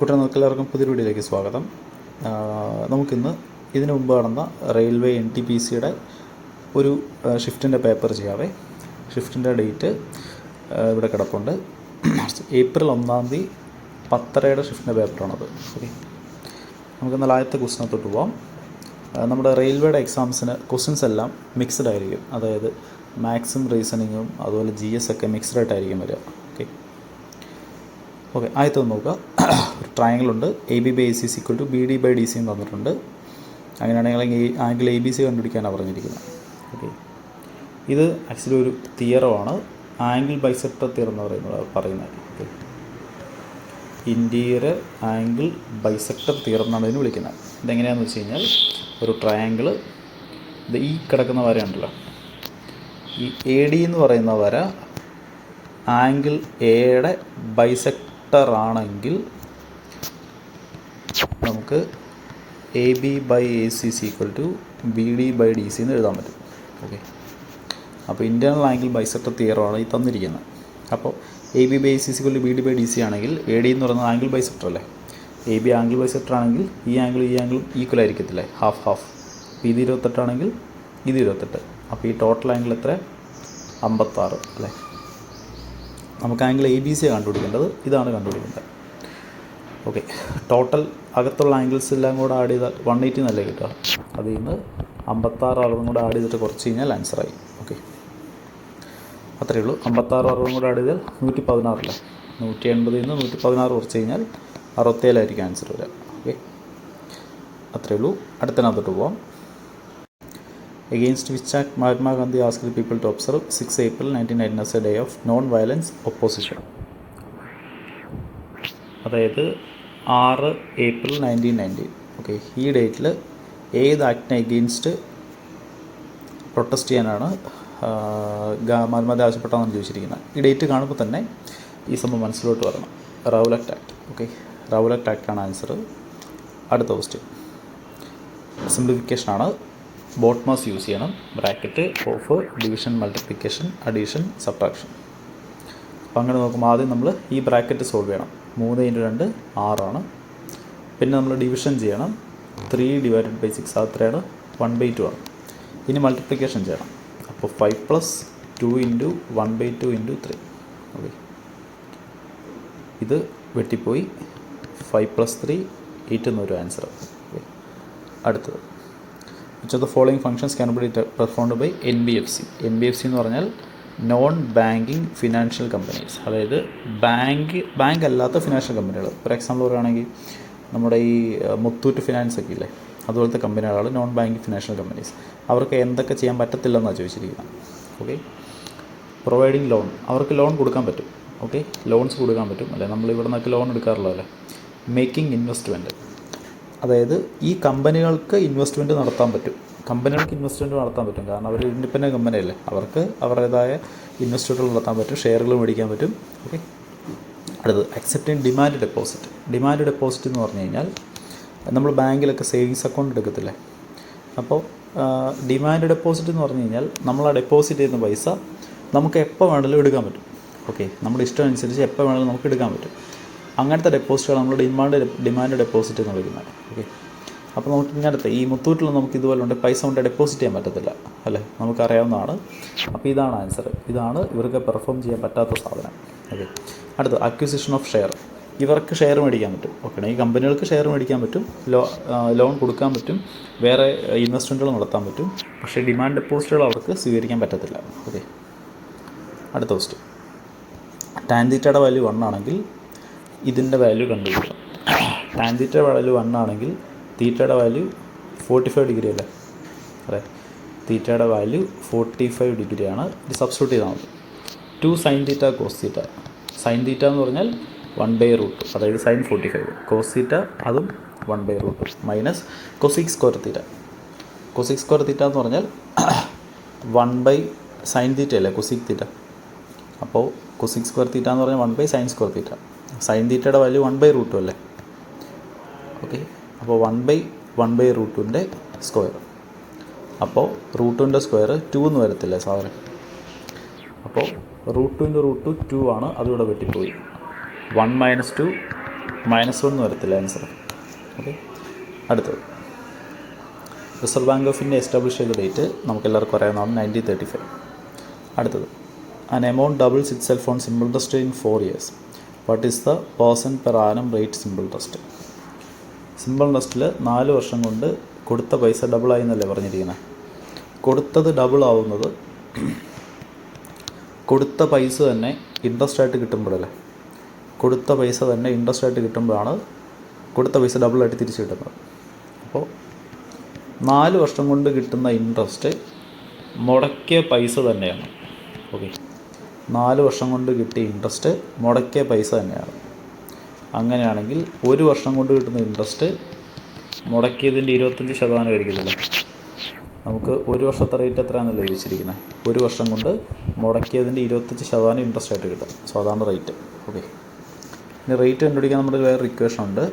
കൂട്ടുകാർക്ക് എല്ലാവർക്കും പുതിയൊരു വീഡിയോയിലേക്ക് സ്വാഗതം. നമുക്കിന്ന് ഇതിനു മുമ്പ് നടന്ന റെയിൽവേ NTPCയുടെ ഒരു ഷിഫ്റ്റിൻ്റെ പേപ്പർ ചെയ്യാവേ. ഷിഫ്റ്റിൻ്റെ ഡേറ്റ് ഇവിടെ കിടപ്പുണ്ട്. ഏപ്രിൽ 1 10:30 ഷിഫ്റ്റിൻ്റെ പേപ്പറാണത്. ഓക്കെ, നമുക്ക് ആദ്യത്തെ ക്വസ്റ്റിനകത്തോട്ട് പോവാം. നമ്മുടെ റെയിൽവേയുടെ എക്സാംസിന് ക്വസ്റ്റ്യൻസ് എല്ലാം മിക്സ്ഡ് ആയിരിക്കും. അതായത് മാത്സും റീസണിങ്ങും അതുപോലെ GS ഒക്കെ മിക്സ്ഡ് ആയിട്ടായിരിക്കും വരിക. ഓക്കെ, ആദ്യത്തെ നോക്കുക. ഒരു ട്രയാങ്കിൾ ഉണ്ട്. AB/AC = BD/DC എന്ന് തന്നിട്ടുണ്ട്. അങ്ങനെയാണെങ്കിൽ ആംഗിൾ ABC കണ്ടുപിടിക്കാനാണ് പറഞ്ഞിരിക്കുന്നത്. ഓക്കെ, ഇത് ആക്ച്വലി ഒരു തിയറമാണ്. ആംഗിൾ ബൈസെക്ടർ തിയറം എന്ന് പറയുന്നത്. Okay, interior angle bisector theorem എന്നാണ് ഇതിന് വിളിക്കുന്നത്. ഇതെങ്ങനെയാണെന്ന് വെച്ച് കഴിഞ്ഞാൽ, ഒരു ട്രയാങ്കിൾ ഇത് ഈ കിടക്കുന്ന വരയുണ്ടല്ലോ, ഈ AD എന്ന് പറയുന്ന വര ആംഗിൾ എയുടെ ബൈസെക്ടർ ആണെങ്കിൽ നമുക്ക് AB/AC = BD/DC എന്ന് എഴുതാൻ പറ്റും. ഓക്കെ, അപ്പോൾ ഇൻറ്റേർണൽ ആംഗിൾ ബൈസെക്ടർ തിയറമാണ് ഈ തന്നിരിക്കുന്നത്. അപ്പോൾ AB/AC = BD/DC ആണെങ്കിൽ AD എന്ന് പറയുന്നത് ആംഗിൾ ബൈസെക്ടർ അല്ലേ. AB ആംഗിൾ ബൈസെക്ടർ ആണെങ്കിൽ ഈ ആംഗിളും ഈക്വൽ ആയിരിക്കത്തില്ലേ, ഹാഫ്. ഇത് 28 ആണെങ്കിൽ ഇത് 28. അപ്പോൾ ഈ ടോട്ടൽ ആംഗിൾ എത്ര? 56 അല്ലേ. നമുക്ക് ആംഗിൾ ABC കണ്ടുപിടിക്കേണ്ടത്. ഇതാണ് കണ്ടുപിടിക്കേണ്ടത്. ഓക്കെ, ടോട്ടൽ അകത്തുള്ള ആംഗിൾസ് എല്ലാം കൂടെ ആഡ് ചെയ്താൽ 180 എന്നല്ലേ കിട്ടുക. അതിൽ നിന്ന് 56 60 കൂടെ ആഡ് ചെയ്തിട്ട് കുറച്ച് കഴിഞ്ഞാൽ ആൻസറായി. ഓക്കെ, അത്രയേ ഉള്ളൂ. 56 60 കൂടെ ആഡ് ചെയ്താൽ 116 അല്ലേ. 180 നിന്ന് 116 കുറച്ച് കഴിഞ്ഞാൽ 67 ആയിരിക്കും ആൻസർ വരിക. ഓക്കെ, അത്രയേ ഉള്ളൂ. അടുത്തതിനകത്തോട്ട് പോവാം. Against which act Mahatma Gandhi asked the people to observe 6 April 1919 as a day of non-violence opposition. അതായത് 6 April 1919. ഓക്കെ, ഈ ഡേറ്റിൽ ഏത് ആക്ടിനെ എഗെയിൻസ്റ്റ് പ്രൊട്ടസ്റ്റ് ചെയ്യാനാണ് മഹാത്മാഗാന്ധി ആവശ്യപ്പെട്ടതെന്ന് ചോദിച്ചിരിക്കുന്നത്. ഈ ഡേറ്റ് കാണുമ്പോൾ തന്നെ ഈ സംഭവം മനസ്സിലോട്ട് വരണം. Rowlatt Act. ഓക്കെ, റൗലറ്റ് ആക്ടാണ് ആൻസർ. അടുത്ത ക്വസ്റ്റ്യൻ സിംപ്ലിഫിക്കേഷനാണ്. ബോട്ട്മാസ് യൂസ് ചെയ്യണം. Bracket, of, division, multiplication, addition, subtraction. അപ്പോൾ അങ്ങനെ നോക്കുമ്പോൾ ആദ്യം നമ്മൾ ഈ ബ്രാക്കറ്റ് സോൾവ് ചെയ്യണം. 3 × 2 6 ആണ്. പിന്നെ നമ്മൾ ഡിവിഷൻ ചെയ്യണം. 3/6 അത്രയാണ്, 1/2 ആണ്. ഇനി മൾട്ടിപ്ലിക്കേഷൻ ചെയ്യണം. അപ്പോൾ 5 + 2 × 1/2 × 3. ഓക്കെ, ഇത് വെട്ടിപ്പോയി. 5 + 3 8 എന്നൊരു ആൻസർ. ഓക്കെ, അടുത്തത് which of the following functions can be performed by NBFC. NBFC എന്ന് പറഞ്ഞാൽ നോൺ ബാങ്കിങ് ഫിനാൻഷ്യൽ കമ്പനീസ്. അതായത് ബാങ്ക് അല്ലാത്ത ഫിനാൻഷ്യൽ കമ്പനികൾ. ഫോർ എക്സാമ്പിൾ പറയുകയാണെങ്കിൽ നമ്മുടെ ഈ മുത്തൂറ്റ് ഫിനാൻസ് ഒക്കെ ഇല്ലേ, അതുപോലത്തെ കമ്പനികളാണ് നോൺ ബാങ്കിങ് ഫിനാൻഷ്യൽ കമ്പനീസ്. അവർക്ക് എന്തൊക്കെ ചെയ്യാൻ പറ്റത്തില്ലെന്നാണ് ചോദിച്ചിരിക്കുന്നത്. ഓക്കെ, പ്രൊവൈഡിങ് ലോൺ, അവർക്ക് ലോൺ കൊടുക്കാൻ പറ്റും. ഓക്കെ, ലോൺസ് കൊടുക്കാൻ പറ്റും അല്ലേ. നമ്മൾ ഇവിടെ നിന്നൊക്കെ ലോൺ എടുക്കാറുള്ളൂ അല്ലേ. മേക്കിംഗ് ഇൻവെസ്റ്റ്മെൻറ്റ്, അതായത് ഈ കമ്പനികൾക്ക് ഇൻവെസ്റ്റ്മെൻറ്റ് നടത്താൻ പറ്റും. കാരണം അവർ ഇൻഡിപെൻഡൻറ്റ് കമ്പനിയല്ലേ. അവർക്ക് അവരുടേതായ ഇൻവെസ്റ്റ്മെൻറ്റുകൾ നടത്താൻ പറ്റും, ഷെയറുകൾ മേടിക്കാൻ പറ്റും. ഓക്കെ, അടുത്തത് accepting demand deposit. Demand deposit എന്ന് പറഞ്ഞു കഴിഞ്ഞാൽ നമ്മൾ ബാങ്കിലൊക്കെ സേവിങ്സ് അക്കൗണ്ട് എടുക്കത്തില്ലേ. അപ്പോൾ ഡിമാൻഡ് ഡെപ്പോസിറ്റ് എന്ന് പറഞ്ഞു കഴിഞ്ഞാൽ നമ്മൾ ആ ഡെപ്പോസിറ്റ് ചെയ്യുന്ന പൈസ നമുക്ക് എപ്പോൾ വേണമെങ്കിലും എടുക്കാൻ പറ്റും. ഓക്കെ, നമ്മുടെ ഇഷ്ടം അനുസരിച്ച് എപ്പോൾ വേണമെങ്കിലും നമുക്ക് എടുക്കാൻ പറ്റും. അങ്ങനത്തെ ഡെപ്പോസിറ്റുകൾ നമ്മൾ ഡിമാൻഡ് ഡെപ്പോസിറ്റ് എന്ന് വിളിക്കുന്നത്. ഓക്കെ, അപ്പോൾ നമുക്ക് ഇങ്ങനത്തെ ഈ മുത്തൂറ്റിൽ നമുക്ക് ഇതുപോലെ ഉണ്ട്, പൈസ കൊണ്ട് ഡെപ്പോസിറ്റ് ചെയ്യാൻ പറ്റത്തില്ല അല്ലേ, നമുക്കറിയാവുന്നതാണ്. അപ്പോൾ ഇതാണ് ആൻസർ. ഇതാണ് ഇവർക്ക് പെർഫോം ചെയ്യാൻ പറ്റാത്ത സാധനം. ഓക്കെ, അടുത്ത് അക്വിസിഷൻ ഓഫ് ഷെയർ. ഇവർക്ക് ഷെയർ മേടിക്കാൻ പറ്റും. ഓക്കെ, ഈ കമ്പനികൾക്ക് ഷെയർ മേടിക്കാൻ പറ്റും, ലോൺ കൊടുക്കാൻ പറ്റും, വേറെ ഇൻവെസ്റ്റ്മെൻറ്റുകൾ നടത്താൻ പറ്റും. പക്ഷേ ഡിമാൻഡ് ഡെപ്പോസിറ്റുകൾ അവർക്ക് സ്വീകരിക്കാൻ പറ്റത്തില്ല. ഓക്കെ, അടുത്ത ക്വസ്റ്റ്യൻ. ടാൻ തീറ്റയുടെ വാല്യൂ 1 ആണെങ്കിൽ ഇതിൻ്റെ വാല്യൂ കണ്ടുപിടിക്കണം. ടാൻ തീറ്റയുടെ വാല്യൂ 1 ആണെങ്കിൽ തീറ്റയുടെ വാല്യൂ 45 ഡിഗ്രി അല്ലേ. അതെ, തീറ്റയുടെ വാല്യൂ 45 ഡിഗ്രിയാണ്. ഇത് സബ്സ്റ്റിറ്റ്യൂട്ട് ചെയ്താൽ മതി. 2 sin theta cos theta. Sine theta എന്ന് പറഞ്ഞാൽ 1/√, അതായത് sin 45. കോസ് തീറ്റ അതും 1/√, minus cosec square theta. Cosec square theta എന്ന് പറഞ്ഞാൽ 1/sin തീറ്റ അല്ലേ, കൊസിക് തീറ്റ. അപ്പോൾ കൊസിക് സ്ക്വയർ തീറ്റ എന്ന് പറഞ്ഞാൽ 1/sin സ്ക്വയർ തീറ്റ. സൈൻ തീറ്റയുടെ വാല്യൂ 1/√2 അല്ലേ. ഓക്കെ, അപ്പോൾ 1/√2ൻ്റെ സ്ക്വയർ. അപ്പോൾ √2ൻ്റെ സ്ക്വയർ 2 എന്ന് വരത്തില്ലേ സാധനം. അപ്പോൾ √2 × √2 2 ആണ്. അതിവിടെ വെട്ടിപ്പോയി. 1 - 2 -1 വരത്തില്ല ആൻസർ. ഓക്കെ, അടുത്തത് reserve bank of India establish ചെയ്ത ഡേറ്റ് നമുക്കെല്ലാവർക്കും അറിയാവുന്നതാണ് 1935. അടുത്തത് an amount doubles itself on simple interest in 4 years. What is the % per annum rate simple interest? Simple ഇൻട്രസ്റ്റിൽ 4 വർഷം കൊണ്ട് കൊടുത്ത പൈസ ഡബിളായി എന്നല്ലേ പറഞ്ഞിരിക്കുന്നത്. കൊടുത്തത് ഡബിൾ ആവുന്നത് കൊടുത്ത പൈസ തന്നെ ഇൻട്രസ്റ്റ് ആയിട്ട് കിട്ടുമ്പോഴല്ലേ. കൊടുത്ത പൈസ തന്നെ ഇൻട്രസ്റ്റ് ആയിട്ട് കിട്ടുമ്പോഴാണ് കൊടുത്ത പൈസ ഡബിളായിട്ട് തിരിച്ച് കിട്ടുന്നത്. അപ്പോൾ 4 വർഷം കൊണ്ട് കിട്ടുന്ന ഇൻട്രസ്റ്റ് മുടക്കിയ പൈസ തന്നെയാണ്. ഓക്കെ, 4 വർഷം കൊണ്ട് കിട്ടിയ ഇൻട്രസ്റ്റ് മുടക്കിയ പൈസ തന്നെയാണ്. അങ്ങനെയാണെങ്കിൽ 1 വർഷം കൊണ്ട് കിട്ടുന്ന ഇൻട്രസ്റ്റ് മുടക്കിയതിൻ്റെ 25% ആയിരിക്കില്ലല്ലോ. നമുക്ക് 1 വർഷത്തെ റേറ്റ് എത്രയാണെന്നല്ലോ ചോദിച്ചിരിക്കുന്നത്. 1 വർഷം കൊണ്ട് മുടക്കിയതിൻ്റെ 25% ഇൻട്രസ്റ്റ് ആയിട്ട് കിട്ടും. സോ അതാണ് റേറ്റ്. ഓക്കെ, ഇനി റേറ്റ് കണ്ടുപിടിക്കാൻ നമ്മുടെ വേറെ ഇക്വേഷൻ ഉണ്ട്.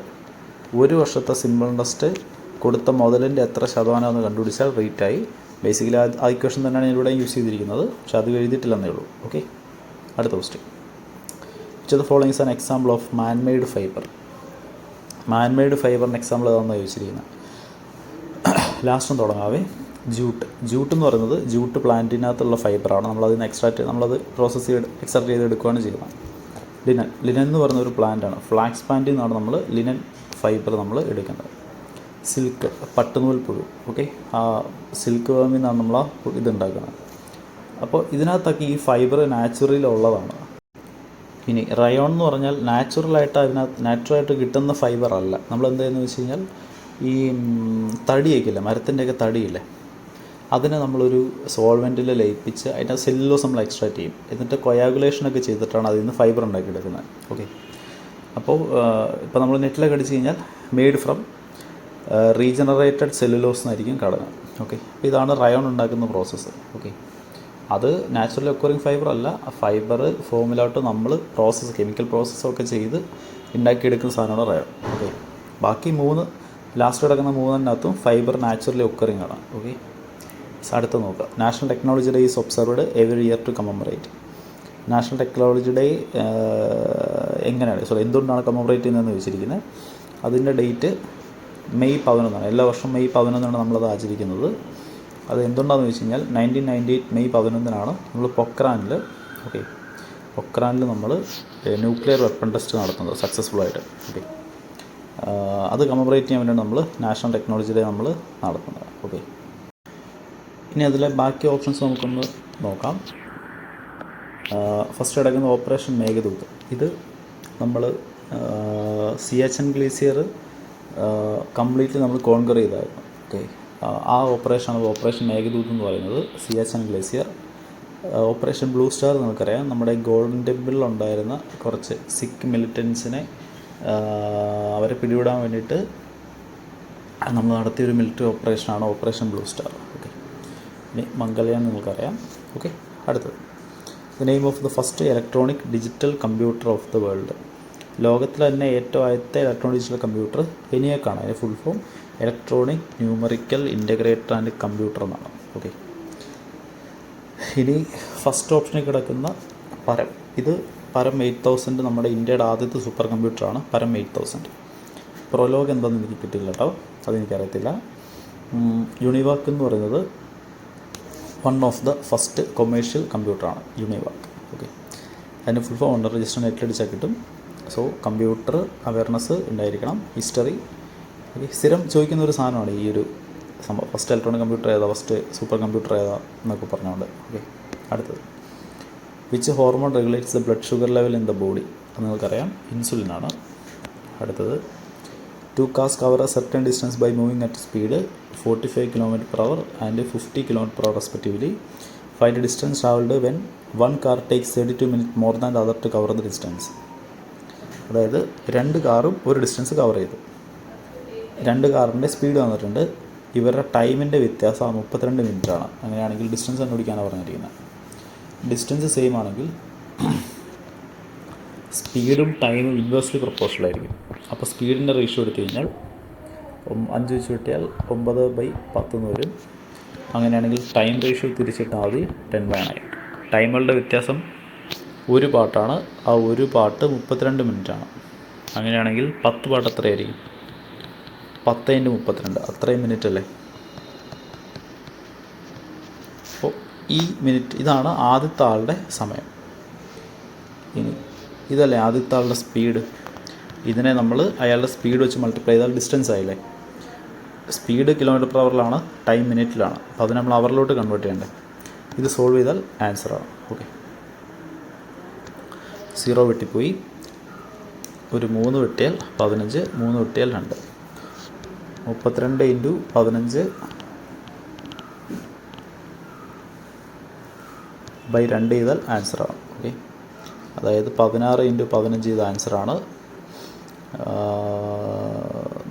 1 വർഷത്തെ സിമ്പിൾ ഇൻട്രസ്റ്റ് കൊടുത്ത മുതലിൻ്റെ എത്ര ശതമാനമെന്ന് കണ്ടുപിടിച്ചാൽ റേറ്റായി. ബേസിക്കലി ആ ഇക്വേഷൻ തന്നെയാണ് ഇവിടെ യൂസ് ചെയ്തിരിക്കുന്നത്, പക്ഷേ അത് എഴുതിയിട്ടില്ലെന്നേ ഉള്ളൂ. ഓക്കെ, അടുത്ത question. Which of the following is an example of manmade fibre? Manmade ഫൈബറിന് എക്സാമ്പിൾ ഏതാണെന്ന് ചോദിച്ചിരിക്കുന്നത്. ലാസ്റ്റും തുടങ്ങാവേ. ജൂട്ട് എന്ന് പറയുന്നത് ജൂട്ട് പ്ലാന്റിനകത്തുള്ള ഫൈബറാണ്. നമ്മളതിന് നമ്മളത് പ്രോസസ്സ് എക്സ്ട്രാക്ട് ചെയ്തെടുക്കുകയാണ് ചെയ്യുന്നത്. ലിനൻ എന്ന് പറയുന്ന ഒരു പ്ലാന്റാണ്. ഫ്ലാക്സ് പ്ലാന്റിൽ നിന്നാണ് നമ്മൾ ലിനൻ ഫൈബർ നമ്മൾ എടുക്കുന്നത്. സിൽക്ക്, പട്ടുനൂൽ പുഴു. ഓക്കെ, ആ സിൽക്ക് വേമിൽ നിന്നാണ് നമ്മൾ ഇതുണ്ടാക്കുന്നത്. അപ്പോൾ ഇതിനകത്തൊക്കെ ഈ ഫൈബർ നാച്ചുറലുള്ളതാണ്. ഇനി റയോൺ എന്ന് പറഞ്ഞാൽ നാച്ചുറലായിട്ട് കിട്ടുന്ന ഫൈബർ അല്ല. നമ്മൾ എന്താണെന്ന് വെച്ച് കഴിഞ്ഞാൽ ഈ തടിയൊക്കെ ഇല്ലേ, മരത്തിൻ്റെയൊക്കെ തടിയില്ലേ, അതിനെ നമ്മളൊരു സോൾവെൻറ്റിൽ ലയിപ്പിച്ച് അതിൻ്റെ സെല്ലുലോസ് നമ്മൾ എക്സ്ട്രാക്ട് ചെയ്യും. എന്നിട്ട് കൊയാഗുലേഷനൊക്കെ ചെയ്തിട്ടാണ് അതിൽ നിന്ന് ഫൈബർ ഉണ്ടാക്കിയെടുക്കുന്നത്. ഓക്കെ, അപ്പോൾ ഇപ്പോൾ നമ്മൾ നെറ്റിലൊക്കെ അടിച്ച് കഴിഞ്ഞാൽ മെയ്ഡ് ഫ്രം റീജനറേറ്റഡ് സെല്ലുലോസ് എന്നായിരിക്കും ഘടന. ഓക്കെ, അപ്പോൾ ഇതാണ് റയോൺ ഉണ്ടാക്കുന്ന പ്രോസസ്സ്. ഓക്കെ, അത് നാച്ചുറലി ഒക്കറിങ് ഫൈബർ അല്ല. ഫൈബർ ഫോമിലോട്ട് നമ്മൾ കെമിക്കൽ പ്രോസസ്സൊക്കെ ചെയ്ത് ഉണ്ടാക്കിയെടുക്കുന്ന സാധനമാണ് റയോൺ. ഓക്കെ, ബാക്കി ലാസ്റ്റ് കിടക്കുന്ന 3 ഫൈബർ നാച്ചുറലി ഒക്കറിങ് ആണ്. ഓക്കെ, അടുത്ത് നോക്കുക. National technology day is observed every year to commemorate. National technology day എന്തുകൊണ്ടാണ് കമമറേറ്റ് ചെയ്യുന്നതെന്ന് ചോദിച്ചിരിക്കുന്നത്. അതിൻ്റെ ഡേറ്റ് മെയ് 11 എല്ലാ വർഷവും മെയ് 11 നമ്മളത് ആചരിക്കുന്നത്. അത് എന്തുകൊണ്ടാണെന്ന് വെച്ച് കഴിഞ്ഞാൽ 1998 മെയ് 11 നമ്മൾ പൊക്രാനിൽ നമ്മൾ ന്യൂക്ലിയർ വെപ്പൺ ടെസ്റ്റ് നടത്തുന്നത് സക്സസ്ഫുള്ളായിട്ട്. ഓക്കെ, അത് കമമറേറ്റ് ചെയ്യാൻ വേണ്ടിയാണ് നമ്മൾ നാഷണൽ ടെക്നോളജി ഡേ നമ്മൾ നടത്തുന്നത്. ഓക്കെ, ഇനി അതിലെ ബാക്കി ഓപ്ഷൻസ് നമുക്കൊന്ന് നോക്കാം. ഫസ്റ്റ് കിടക്കുന്ന ഓപ്പറേഷൻ മേഘദൂത്. ഇത് നമ്മൾ സിയാച്ചൻ ഗ്ലേസിയർ കംപ്ലീറ്റ്ലി നമ്മൾ കോൺകർ ചെയ്തായിരുന്നു. ഓക്കെ, ആ ഓപ്പറേഷനാണ് ഓപ്പറേഷൻ മേഘദൂത് എന്ന് പറയുന്നത്. Siachen glacier. Operation Blue star നമുക്കറിയാം. നമ്മുടെ ഗോൾഡൻ ടെമ്പിളിലുണ്ടായിരുന്ന കുറച്ച് സിഖ് മിലിറ്റൻസിനെ അവരെ പിടിവിടാൻ വേണ്ടിയിട്ട് നമ്മൾ നടത്തിയൊരു മിലിറ്ററി ഓപ്പറേഷനാണ് ഓപ്പറേഷൻ ബ്ലൂ സ്റ്റാർ. ഓക്കെ, ഇനി മംഗൾയാൻ നിങ്ങൾക്കറിയാം. ഓക്കെ, അടുത്തത് the name of the first electronic digital computer of the world. ലോകത്തിലെ തന്നെ ഏറ്റവും ആദ്യത്തെ ഇലക്ട്രോണിക് ഡിജിറ്റൽ കമ്പ്യൂട്ടർ ENIAC-ആണ്. അതിൻ്റെ full form electronic numerical integrator and computer എന്നാണ്. ഓക്കെ, ഇനി ഫസ്റ്റ് ഓപ്ഷനിൽ കിടക്കുന്ന പരം. ഇത് പരം 8000 നമ്മുടെ ഇന്ത്യയുടെ ആദ്യത്തെ സൂപ്പർ കമ്പ്യൂട്ടറാണ് പരം 8000. പ്രൊലോഗ് എന്താണെന്ന് എനിക്ക് കിട്ടില്ല കേട്ടോ, അതെനിക്കറിയത്തില്ല. യൂണിവാക്ക് എന്ന് പറയുന്നത് one of the first commercial കമ്പ്യൂട്ടറാണ് യൂണിവാക്ക്. ഓക്കെ, അതിൻ്റെ ഫുൾ ഫോം ഉണ്ട്, രജിസ്റ്റർ നെറ്റിലടിച്ചാൽ കിട്ടും. സോ കമ്പ്യൂട്ടർ അവയർനെസ് ഉണ്ടായിരിക്കണം. ഹിസ്റ്ററി സ്ഥിരം ചോദിക്കുന്ന ഒരു സാധനമാണ് ഈ ഒരു സംഭവം. ഫസ്റ്റ് ഇലക്ട്രോണിക് കമ്പ്യൂട്ടർ ഏതാ, ഫസ്റ്റ് സൂപ്പർ കമ്പ്യൂട്ടർ ഏതാ എന്നൊക്കെ പറഞ്ഞുകൊണ്ട്. ഓക്കെ, അടുത്തത് which hormone regulates the blood sugar level in the body? അത് നിങ്ങൾക്കറിയാം, ഇൻസുലിനാണ്. അടുത്തത് 2 cars cover a certain distance by moving at speed 45 km/h and 50 km/h respectively. Find the distance travelled when one car takes 32 minutes more than the other to cover the distance. അതായത് 2 കാറും ഒരു distance cover ചെയ്തു. 2 കാറിൻ്റെ speed വന്നിട്ടുണ്ട്. ഇവരുടെ ടൈമിൻ്റെ വ്യത്യാസം 32 മിനിറ്റാണ്. അങ്ങനെയാണെങ്കിൽ ഡിസ്റ്റൻസ് കണ്ടുപിടിക്കാനാണ് പറഞ്ഞിരിക്കുന്നത്. ഡിസ്റ്റൻസ് സെയിം ആണെങ്കിൽ സ്പീഡും ടൈമും ഇൻവേഴ്സ്ലി പ്രൊപ്പോർഷണൽ ആയിരിക്കും. അപ്പോൾ സ്പീഡിൻ്റെ റേഷ്യോ എടുത്തു കഴിഞ്ഞാൽ 5 വെച്ച് കിട്ടിയാൽ 9/10 എന്ന് വരും. അങ്ങനെയാണെങ്കിൽ ടൈം റേഷ്യോ തിരിച്ചിട്ടാൽ മതി 10/9. ടൈമുകളുടെ വ്യത്യാസം ഒരു പാട്ടാണ്. ആ ഒരു പാട്ട് 32 മിനിറ്റാണ്. അങ്ങനെയാണെങ്കിൽ 10 പാർട്ട് എത്രയായിരിക്കും? 10 × 32 അത്രയും മിനിറ്റ് അല്ലേ? അപ്പോൾ ഈ മിനിറ്റ് ഇതാണ് ആദ്യത്തെ ആളുടെ സമയം. ഇനി ഇതല്ലേ ആദ്യത്തെ ആളുടെ സ്പീഡ്. ഇതിനെ നമ്മൾ അയാളുടെ സ്പീഡ് വെച്ച് മൾട്ടിപ്ലൈ ചെയ്താൽ ഡിസ്റ്റൻസ് ആയില്ലേ. സ്പീഡ് km/h, ടൈം മിനിറ്റിലാണ്. അപ്പോൾ അത് നമ്മൾ അവറിലോട്ട് കൺവേർട്ട് ചെയ്യണ്ടേ. ഇത് സോൾവ് ചെയ്താൽ ആൻസറാണ്. ഓക്കെ, 0 വെട്ടിപ്പോയി. ഒരു 3 വെട്ടിയാൽ 15, 3 വെട്ടിയാൽ 2. 32 × 15 ബൈ 2 ചെയ്താൽ ആൻസറാണ്. ഓക്കെ, അതായത് 16 × 15 ചെയ്ത ആൻസറാണ്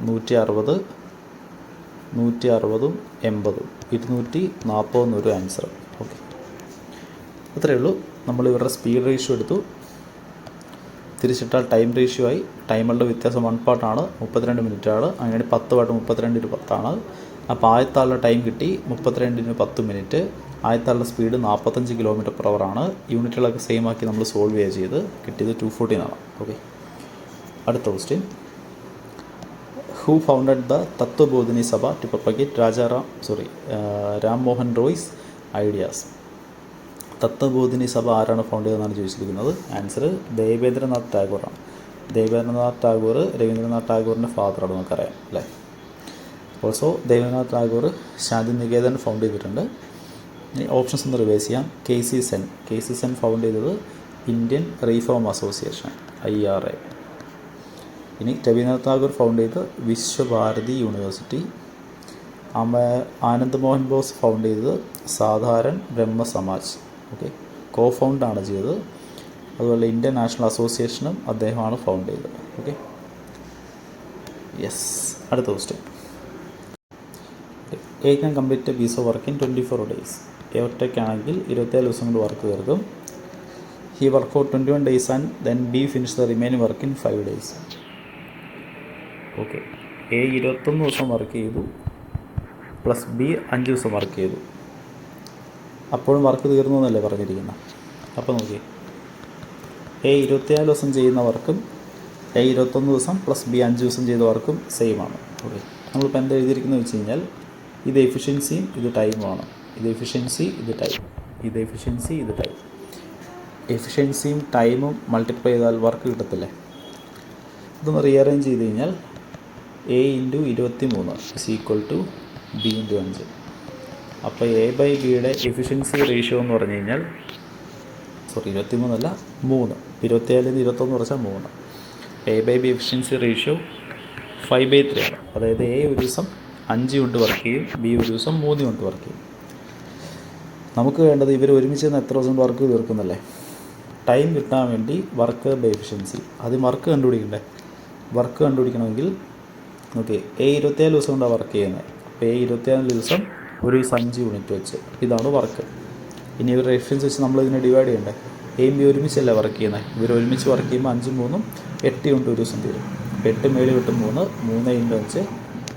160, 160, 80, 240 എന്നൊരു ആൻസർ. ഓക്കെ, അത്രയേ ഉള്ളൂ. നമ്മൾ ഇവരുടെ സ്പീഡ് റേഷ്യോ എടുത്തു, തിരിച്ചിട്ടാൽ ടൈം റേഷ്യോ ആയി. ടൈമുകളുടെ വ്യത്യാസം 1 പാർട്ടാണ്, 32 മിനിറ്റാണ്. അങ്ങനെ 10 പാർട്ട് 32 × 10 ആണ്. അപ്പോൾ ആദ്യത്താളുടെ ടൈം കിട്ടി 32 × 10 മിനിറ്റ്. ആദ്യത്താളുടെ സ്പീഡ് 45 km/h ആണ്. യൂണിറ്റുകളൊക്കെ സെയിം ആക്കി നമ്മൾ സോൾവ് ചെയ്യുക ചെയ്ത് കിട്ടിയത് 214 ആണ്. ഓക്കെ, അടുത്ത question. Who founded the Tattvabodhini Sabha to propagate Ram Mohan Roy's ideas? Tattvabodhini Sabha ആരാണ് ഫൗണ്ട് ചെയ്തതെന്നാണ് ചോദിച്ചിരിക്കുന്നത്. ആൻസർ ദേവേന്ദ്രനാഥ് ടാഗോറാണ്. ദേവേന്ദ്രനാഥ് ടാഗോർ രവീന്ദ്രനാഥ് ടാഗോറിൻ്റെ ഫാദറാണ്, നമുക്കറിയാം അല്ലേ. ഓൾസോ ദേവേന്ദ്രനാഥ് ടാഗോർ ശാന്തിനികേതൻ ഫൗണ്ട് ചെയ്തിട്ടുണ്ട്. ഇനി ഓപ്ഷൻസ് ഒന്ന് റിവൈസ് ചെയ്യാം. കെ സി സെൻ ഫൗണ്ട് ചെയ്തത് ഇന്ത്യൻ റീഫോം അസോസിയേഷൻ IRA. ഇനി രവീന്ദ്രനാഥ് ടാഗോർ ഫൗണ്ട് ചെയ്ത് വിശ്വഭാരതി യൂണിവേഴ്സിറ്റി. ആനന്ദ് മോഹൻ ബോസ് ഫൗണ്ട് ചെയ്തത് സാധാരൺ ബ്രഹ്മ സമാജ്. ഓക്കെ, ഫൗണ്ടാണ് ചെയ്തത്. അതുപോലെ ഇന്ത്യൻ നാഷണൽ അസോസിയേഷനും അദ്ദേഹമാണ് ഫൗണ്ട് ചെയ്തത്. Okay, yes. അടുത്ത question. A can complete a piece of work in 24 days. ഒറ്റയ്ക്കാണെങ്കിൽ 27 ദിവസം കൊണ്ട് വർക്ക് തീർക്കും. He work for 21 days and then B finish the remaining work in 5 days. ഓക്കെ, എ 21 ദിവസം വർക്ക് ചെയ്തു പ്ലസ് ബി 5 ദിവസം വർക്ക് ചെയ്തു. അപ്പോഴും വർക്ക് തീർന്നു എന്നല്ലേ പറഞ്ഞിരിക്കുന്നത്. അപ്പോൾ നോക്കി, എ 24 ദിവസം ചെയ്യുന്ന വർക്കും എ 21 ദിവസം പ്ലസ് ബി 5 ദിവസം ചെയ്ത വർക്കും സെയിം ആണ്. ഓക്കെ, നമ്മളിപ്പോൾ എന്താ എഴുതിയിരിക്കുന്നത് വെച്ച് കഴിഞ്ഞാൽ ഇത് എഫിഷ്യൻസിയും ഇത് ടൈമുമാണ്. ഇത് എഫിഷ്യൻസി, ഇത് ടൈം. ഇത് എഫിഷ്യൻസി, ഇത് ടൈം. എഫിഷ്യൻസിയും ടൈമും മൾട്ടിപ്ലൈ ചെയ്താൽ വർക്ക് കിട്ടത്തില്ലേ. ഇതൊന്ന് റീഅറേഞ്ച് ചെയ്ത് കഴിഞ്ഞാൽ A × 23 = B × 5. അപ്പോൾ A/Bയുടെ എഫിഷ്യൻസി റേഷ്യോ എന്ന് പറഞ്ഞു കഴിഞ്ഞാൽ 23 അല്ല 3. 27 ൽ 21 കുറച്ചാൽ 3. A/B എഫിഷ്യൻസി റേഷ്യോ 5/3 ആണ്. അതായത് A ഒരു ദിവസം 5 കൊണ്ട് വർക്ക് ചെയ്യും, B ഒരു ദിവസം 3 കൊണ്ട് വർക്ക് ചെയ്യും. നമുക്ക് വേണ്ടത് ഇവർ ഒരുമിച്ച് എത്ര ദിവസം വർക്ക് തീർക്കുന്നല്ലേ. ടൈം കിട്ടാൻ വേണ്ടി വർക്ക് ബൈ എഫിഷ്യൻസി, ആദ്യം വർക്ക് കണ്ടുപിടിക്കണ്ടേ. വർക്ക് കണ്ടുപിടിക്കണമെങ്കിൽ ഓക്കെ, A 27 ദിവസം കൊണ്ടാണ് വർക്ക് ചെയ്യുന്നത്. അപ്പോൾ A 27 ദിവസം ഒരു ദിവസം 5 യൂണിറ്റ് വെച്ച്, ഇതാണ് വർക്ക്. ഇനി ഇവരുടെ എഫിഷ്യൻസി വെച്ച് നമ്മളിതിനെ ഡിവൈഡ് ചെയ്യണ്ടേ. A B ഒരുമിച്ചല്ല വർക്ക് ചെയ്യുന്നത്. ഇവർ ഒരുമിച്ച് വർക്ക് ചെയ്യുമ്പോൾ 5 3 8 യൂണിറ്റ് ഒരു ദിവസം തീരും. 8 7 8 3 3 × 5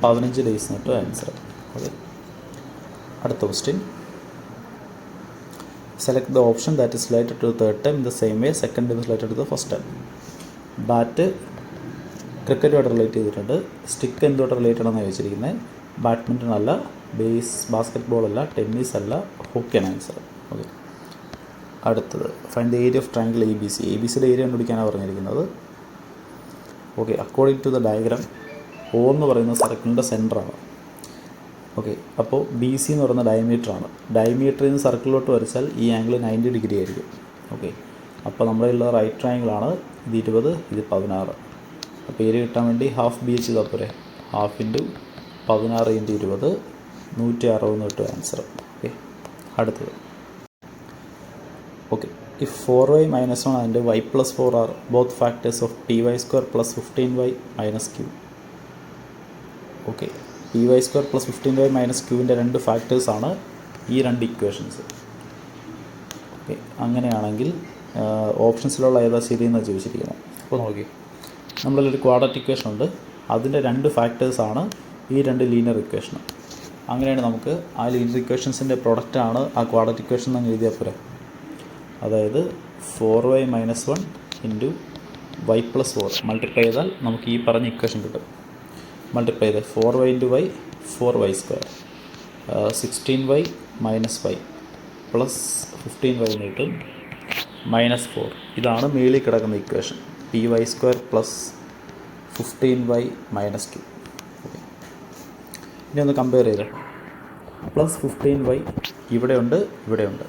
15 ഡേയ്സ് എന്നിട്ട് ആൻസർ. ഓക്കെ, അടുത്ത question. Select the option that is related to third time in the same way second time is related to the first time. Bat ക്രിക്കറ്റുമായിട്ട് റിലേറ്റ് ചെയ്തിട്ടുണ്ട്. സ്റ്റിക്ക് എന്തുമായിട്ട് റിലേറ്റഡ് ആണെന്ന് ചോദിച്ചിരിക്കുന്നത്. ബാഡ്മിൻ്റൺ അല്ല, ബാസ്കറ്റ് ബോൾ അല്ല, tennis അല്ല, ഹോക്കിയാണ് ആൻസർ. ഓക്കെ, അടുത്തത് find the area of triangle ABC. ABCയുടെ ഏരിയ കണ്ടുപിടിക്കാനാണ് പറഞ്ഞിരിക്കുന്നത്. Okay, according to the diagram O എന്ന് പറയുന്ന സർക്കിളിൻ്റെ സെൻറ്ററാണ്. ഓക്കെ, അപ്പോൾ BC എന്ന് പറയുന്ന ഡയമീറ്ററാണ്. ഡയമീറ്ററിൽ നിന്ന് സർക്കിളിലോട്ട് വരച്ചാൽ ഈ ആംഗിൾ 90 ഡിഗ്രി ആയിരിക്കും. ഓക്കെ, അപ്പോൾ നമ്മുടെ ഉള്ള റൈറ്റ് ട്രയാങ്കിളാണ്. ഇത് 20, ഇത് 16. അപ്പോൾ ഏരിയ കിട്ടാൻ വേണ്ടി ഹാഫ് BH ചെയ്താൽ പോരെ. ഹാഫ് × 16 × 20 160 കിട്ടും ആൻസർ. ഓക്കെ, അടുത്തത്. Okay, if 4y - 1 and y + 4 are both factors of py² + 15y - q. Okay, py² + 15y - qൻ്റെ 2 ഫാക്ടേഴ്സാണ് ഈ 2 ഇക്വേഷൻസ്. ഓക്കെ, അങ്ങനെയാണെങ്കിൽ ഓപ്ഷൻസിലുള്ള ഏതാ ശരിയെന്നാണ് ചോദിച്ചിരിക്കുന്നത്. അപ്പോൾ നോക്കി, നമ്മളൊരു ക്വാഡ്രാറ്റിക് ഇക്വേഷൻ ഉണ്ട്, അതിൻ്റെ 2 ഫാക്ടേഴ്സാണ് ഈ 2 ലീനിയർ ഇക്വേഷനും. അങ്ങനെയാണ് നമുക്ക് ആ ലീനിയർ ഇക്വേഷൻസിൻ്റെ പ്രൊഡക്റ്റാണ് ആ ക്വാഡ്രാറ്റിക് ഇക്വേഷൻ എന്ന് എഴുതിയാൽ പോരെ. അതായത് 4y - 1 × വൈ പ്ലസ് 4 മൾട്ടിപ്ലൈ ചെയ്താൽ നമുക്ക് ഈ പറഞ്ഞ ഇക്വേഷൻ കിട്ടും. മൾട്ടിപ്ലൈ ചെയ്ത് 4y into y 4y square 16y minus y plus 15y എന്ന് കിട്ടും മൈനസ് 4. ഇതാണ് മേളിൽ കിടക്കുന്ന equation. P y square plus 15y minus 2. Okay, ഇനി ഒന്ന് കമ്പയർ ചെയ്ത് പ്ലസ് 15y ഇവിടെയുണ്ട്, ഇവിടെയുണ്ട്.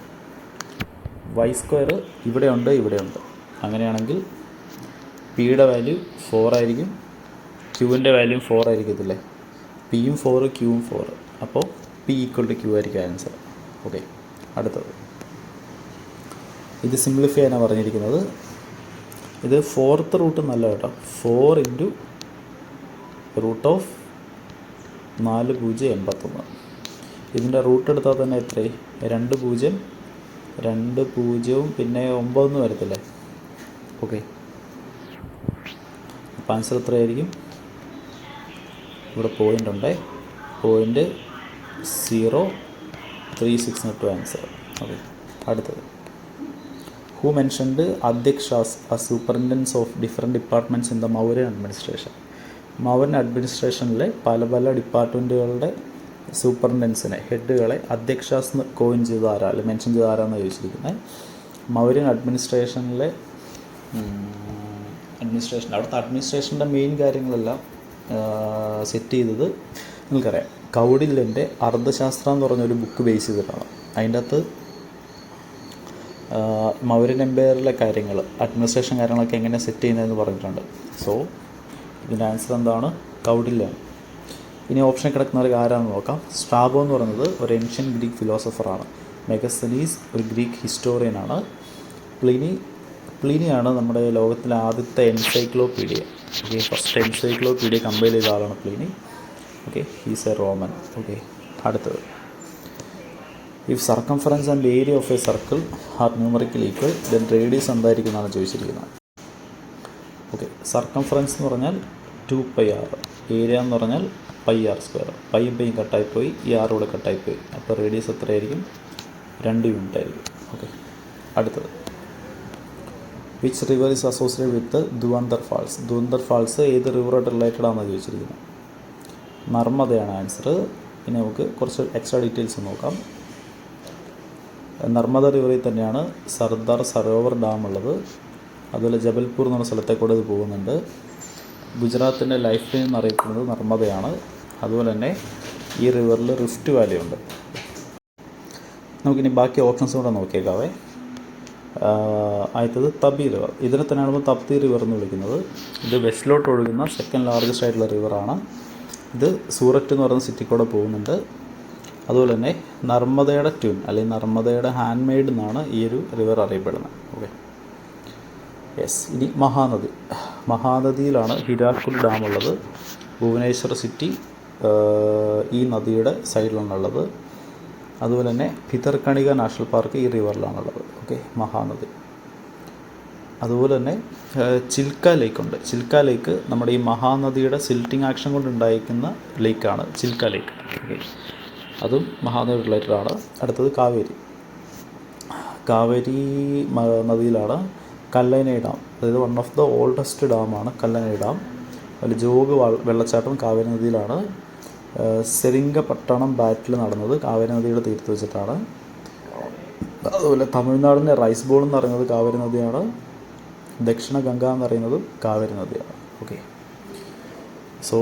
വൈ സ്ക്വയർ ഇവിടെയുണ്ട്, ഇവിടെയുണ്ട്. അങ്ങനെയാണെങ്കിൽ പിയുടെ വാല്യൂ 4 ആയിരിക്കും, ക്യൂവിൻ്റെ വാല്യൂ 4 ആയിരിക്കത്തില്ലേ. പിയും 4 ക്യൂവും 4. അപ്പോൾ പി ഈക്വൽ ടു ക്യൂ ആയിരിക്കും ആൻസർ. ഓക്കെ, അടുത്തത് ഇത് സിംപ്ലിഫൈ ചെയ്യാനാണ് പറഞ്ഞിരിക്കുന്നത്. ഇത് 4th റൂട്ട് നല്ല കേട്ടോ. 4 ഇൻറ്റു റൂട്ട് ഓഫ് 4081. ഇതിൻ്റെ റൂട്ട് എടുത്താൽ തന്നെ എത്രയായി? 2 0 പിന്നെ 9 വരത്തില്ലേ. ഓക്കെ, അപ്പോൾ ആൻസർ എത്രയായിരിക്കും? ഇവിടെ പോയിൻ്റ് ഉണ്ട്, പോയിൻ്റ് 036 കിട്ടും ആൻസർ. ഓക്കെ, അടുത്തത് who mentioned adhyakshas superintendents of different departments in the Mauryan administration. Mauryan അഡ്മിനിസ്ട്രേഷനിലെ പല പല ഡിപ്പാർട്ട്മെൻറ്റുകളുടെ സൂപ്പറിൻറ്റൻസിനെ, ഹെഡുകളെ അധ്യക്ഷാസ് കോയിൻ ചെയ്ത ആരാ, അല്ലെങ്കിൽ മെൻഷൻ ചെയ്ത ആരാന്ന് ചോദിച്ചിരിക്കുന്നത്. മൗര്യൻ അഡ്മിനിസ്ട്രേഷനിലെ അവിടുത്തെ അഡ്മിനിസ്ട്രേഷൻ്റെ മെയിൻ കാര്യങ്ങളെല്ലാം സെറ്റ് ചെയ്തത് നിങ്ങൾക്കറിയാം. കൗടില്യൻ്റെ അർത്ഥശാസ്ത്രം എന്ന് പറഞ്ഞൊരു ബുക്ക് ബേസ് ചെയ്തിട്ടാണ്. അതിൻ്റെ അകത്ത് മൗര്യൻ എംപയറിലെ കാര്യങ്ങൾ, അഡ്മിനിസ്ട്രേഷൻ കാര്യങ്ങളൊക്കെ എങ്ങനെ സെറ്റ് ചെയ്യുന്നതെന്ന് പറഞ്ഞിട്ടുണ്ട്. സോ ഇതിൻ്റെ ആൻസർ എന്താണ്? കൗടില്യാണ്. ഇനി ഓപ്ഷൻ കിടക്കുന്നവർക്ക് ആരാണെന്ന് നോക്കാം. സ്ട്രാബോ എന്ന് പറയുന്നത് ഒരു ഏൻഷ്യൻ ഗ്രീക്ക് ഫിലോസഫറാണ്. മെഗസ്തനീസ് ഒരു ഗ്രീക്ക് ഹിസ്റ്റോറിയനാണ്. പ്ലീനിയാണ് നമ്മുടെ ലോകത്തിലെ ആദ്യത്തെ encyclopedia. Okay, first encyclopedia compile ചെയ്ത ആളാണ് Pliny. Okay, he's a Roman. Okay, അടുത്തത് if circumference and area of a circle are numerical equal then radius എന്തായിരിക്കും എന്നാണ് ചോദിച്ചിരിക്കുന്നത്. ഓക്കെ, സർക്കംഫറൻസ് എന്ന് പറഞ്ഞാൽ 2πr, ഏരിയ എന്ന് പറഞ്ഞാൽ πr². പൈയും കട്ടായിപ്പോയി, ഈ ആർ കൂടെ കട്ടായിപ്പോയി. അപ്പോൾ റേഡിയസ് എത്രയായിരിക്കും? 2 യൂണിറ്റ് ആയിരിക്കും. ഓക്കെ, അടുത്തത് which river is associated with Dhuandhar falls. Dhuandhar falls ഏത് റിവറായിട്ട് റിലേറ്റഡ് ആണെന്ന് ചോദിച്ചിരിക്കുന്നത്. നർമ്മദയാണ് ആൻസർ. ഇനി നമുക്ക് കുറച്ച് എക്സ്ട്രാ ഡീറ്റെയിൽസ് നോക്കാം. നർമ്മദ റിവറിൽ തന്നെയാണ് സർദാർ സരോവർ ഡാം ഉള്ളത്. അതുപോലെ ജബൽപൂർ എന്ന് പറഞ്ഞ സ്ഥലത്തേക്കൂടെ ഇത് പോകുന്നുണ്ട്. ഗുജറാത്തിൻ്റെ ലൈഫ് ലൈൻ എന്നറിയപ്പെടുന്നത് നർമ്മദയാണ്. അതുപോലെ തന്നെ ഈ റിവറിൽ റിഫ്റ്റ് വാലി ഉണ്ട്. നമുക്കിനി ബാക്കി ഓപ്ഷൻസ് കൂടെ നോക്കിയേക്കാവേ. ആദ്യത്തത് തപി റിവർ. ഇതിനെ തന്നെയാണ് നമ്മൾ തപ്തി റിവർ എന്ന് വിളിക്കുന്നത്. ഇത് വെസ്റ്റിലോട്ട് ഒഴുകുന്ന സെക്കൻഡ് ലാർജസ്റ്റ് ആയിട്ടുള്ള റിവറാണ്. ഇത് സൂററ്റ് എന്ന് പറയുന്ന സിറ്റി കൂടെ പോകുന്നുണ്ട്. അതുപോലെ തന്നെ നർമ്മദയുടെ ട്യൂൺ അല്ലെങ്കിൽ നർമ്മദയുടെ ഹാൻഡ് മെയ്ഡ് എന്നാണ് ഈ ഒരു റിവർ അറിയപ്പെടുന്നത്. Okay, yes. ഇനി മഹാനദി. മഹാനദിയിലാണ് ഹിരാക്കുഡ് ഡാം ഉള്ളത്. ഭുവനേശ്വർ സിറ്റി ഈ നദിയുടെ സൈഡിലാണുള്ളത്. അതുപോലെ തന്നെ ഭിതർകണിക നാഷണൽ പാർക്ക് ഈ റിവറിലാണുള്ളത്. ഓക്കെ, മഹാനദി. അതുപോലെ തന്നെ ചിൽക്ക ലേക്ക് ഉണ്ട്. ചിൽക്ക ലേക്ക് നമ്മുടെ ഈ മഹാനദിയുടെ സിൽറ്റിംഗ് ആക്ഷൻ കൊണ്ട് ഉണ്ടായിരിക്കുന്ന ലേക്കാണ് ചിൽക്ക ലേക്ക്. ഓക്കെ, അതും മഹാനദി റിലേറ്റഡ് ആണ്. അടുത്തത് കാവേരി. കാവേരി നദിയിലാണ് കല്ലനൈ ഡാം. അതായത് വൺ ഓഫ് ദ ഓൾഡസ്റ്റ് ഡാമാണ് കല്ലനൈ ഡാം. അതിൽ ജോഗ് വെള്ളച്ചാട്ടം കാവേരി നദിയിലാണ്. സെരിംഗപട്ടണം ബാറ്റിൽ നടന്നത് കാവേരി നദിയുടെ തീരത്ത് വെച്ചിട്ടാണ്. അതുപോലെ തമിഴ്നാടിൻ്റെ റൈസ് ബോൾ എന്ന് പറയുന്നത് കാവേരി നദിയാണ്. ദക്ഷിണ ഗംഗ എന്ന് പറയുന്നതും കാവേരി നദിയാണ്. ഓക്കെ, സോ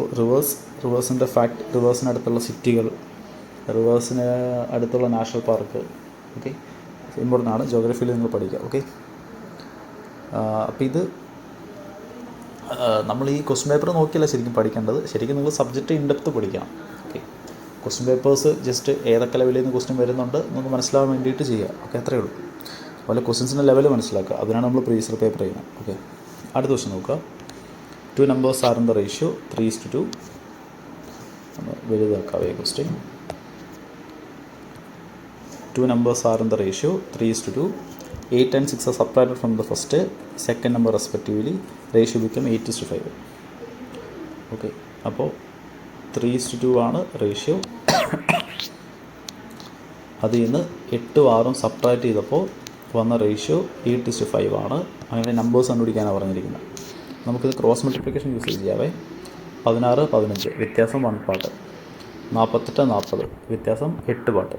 റിവേഴ്സിൻ്റെ ഫാക്ട്, റിവേഴ്സിനടുത്തുള്ള സിറ്റികൾ, റിവേഴ്സിന് അടുത്തുള്ള നാഷണൽ പാർക്ക്. ഓക്കെ, ഇമ്പോർട്ടൻ്റ് ആണ്, ജോഗ്രഫിയിൽ നിങ്ങൾ പഠിക്കുക. ഓക്കെ, അപ്പോൾ ഇത് നമ്മൾ ഈ ക്വസ്റ്റ്യൻ പേപ്പർ നോക്കിയല്ല ശരിക്കും പഠിക്കേണ്ടത്. ശരിക്കും നിങ്ങൾ സബ്ജക്റ്റ് ഇൻഡെപ്ത് പഠിക്കണം. ഓക്കെ, ക്വസ്റ്റ്യൻ പേപ്പേഴ്സ് ജസ്റ്റ് ഏതൊക്കെ ലെവലിൽ നിന്ന് ക്വസ്റ്റ്യൻ വരുന്നുണ്ട് നമുക്ക് മനസ്സിലാവാൻ വേണ്ടിയിട്ട് ചെയ്യുക. ഓക്കെ, അത്രയേ ഉള്ളൂ. അതുപോലെ ക്വസ്റ്റ്യൻസിൻ്റെ ലെവൽ മനസ്സിലാക്കുക. അതിനാണ് നമ്മൾ പ്രീവിയസ് ഇയർ പേപ്പർ ചെയ്യുന്നത്. ഓക്കെ, അടുത്ത ക്വസ്റ്റ്യൻ നോക്കുക. 2 numbers are in the ratio 3:2. വലുതാക്കാവേ question. 2 numbers are in the ratio 3:2. 8 and 6 are subtracted from the first, second number respectively. Ratio become 8:5. Okay, അപ്പോൾ 3:2 ആണ് റേഷ്യോ. അതിൽ നിന്ന് 8 6 സബ്ട്രാക്ട് ചെയ്തപ്പോൾ വന്ന റേഷ്യോ 8:5 ആണ്. അങ്ങനെ നമ്പേഴ്സ് കണ്ടുപിടിക്കാനാണ് പറഞ്ഞിരിക്കുന്നത്. നമുക്കിത് ക്രോസ് മൾട്ടിപ്ലിക്കേഷൻ യൂസ് ചെയ്യാവേ. 16 15 വ്യത്യാസം 1 പാർട്ട്, 48 40 വ്യത്യാസം 8 പാർട്ട്.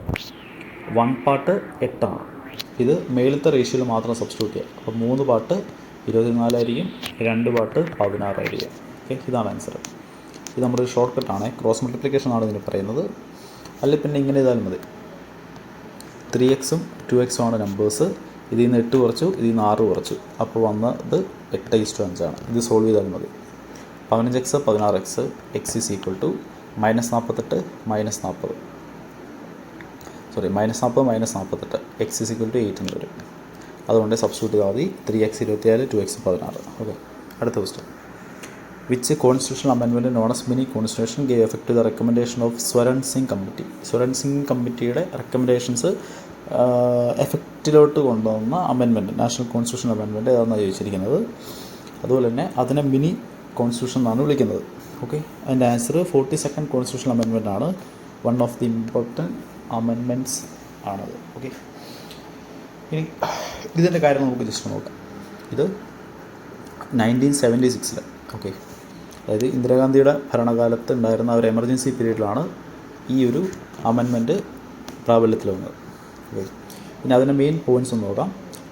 1 പാർട്ട് 8 ആണ്. ഇത് മേലത്തെ റേഷ്യോയിൽ മാത്രം സബ്സ്റ്റിറ്റ്യൂട്ട് ചെയ്യുക. അപ്പോൾ 3 പാർട്ട് 24 ആയിരിക്കും, 2 പാർട്ട് 16 ആയിരിക്കും. ഓക്കെ, ഇതാണ് ആൻസർ. ഇത് നമ്മുടെ ഒരു ഷോർട്ട് കട്ടാണ്, ക്രോസ് മൾട്ടിപ്ലിക്കേഷൻ ആണ് ഇതിന് പറയുന്നത്. അല്ലെങ്കിൽ പിന്നെ ഇങ്ങനെ ചെയ്താലും മതി. 3x-ഉം 2x-ഉം ആണ് നമ്പേഴ്സ്. ഇതിൽ നിന്ന് 8 കുറച്ചു, ഇതിൽ നിന്ന് 6 കുറച്ചു, അപ്പോൾ വന്നത് 8:5 ആണ്. ഇത് സോൾവ് ചെയ്താലും മതി. 15x 16x x is equal to -48 -40 -48 x is equal to 8 എന്ന് വരും. അതുകൊണ്ട് സബ്സ്റ്റിറ്റ്യൂട്ട് ചെയ്താൽ മതി. 3x 24 2x 16. ഓക്കെ, അടുത്ത question. Which constitutional amendment known as mini constitution gave effect to the recommendation of Swaran Singh committee? Swaran Singh കമ്മിറ്റിയുടെ റെക്കമെൻഡേഷൻസ് എഫക്റ്റിലോട്ട് കൊണ്ടുവന്ന അമെൻമെൻറ്റ്, നാഷണൽ കോൺസ്റ്റിറ്റ്യൂഷൻ അമെൻമെൻറ്റ് ഏതാണെന്നാണ് ചോദിച്ചിരിക്കുന്നത്. അതുപോലെ തന്നെ അതിനെ മിനി കോൺസ്റ്റിറ്റ്യൂഷൻ എന്നാണ് വിളിക്കുന്നത്. ഓക്കെ, അതിൻ്റെ ആൻസർ 42nd കോൺസ്റ്റിറ്റ്യൂഷൻ അമെൻമെൻറ്റ് ആണ്. One of the important amendments ആണത്. ഓക്കെ, ഇനി ഇതിൻ്റെ കാര്യം നമുക്ക് ജസ്റ്റ് നോക്കാം. ഇത് 1976 ഓക്കെ, അതായത് ഇന്ദിരാഗാന്ധിയുടെ ഭരണകാലത്ത് ഉണ്ടായിരുന്ന ഒരു എമർജൻസി പീരീഡിലാണ് ഈ ഒരു അമെൻമെൻറ്റ് പ്രാബല്യത്തിൽ വന്നത്. ഓക്കെ, പിന്നെ അതിൻ്റെ മെയിൻ പോയിൻറ്റ്സ് ഒന്ന് നോക്കാം.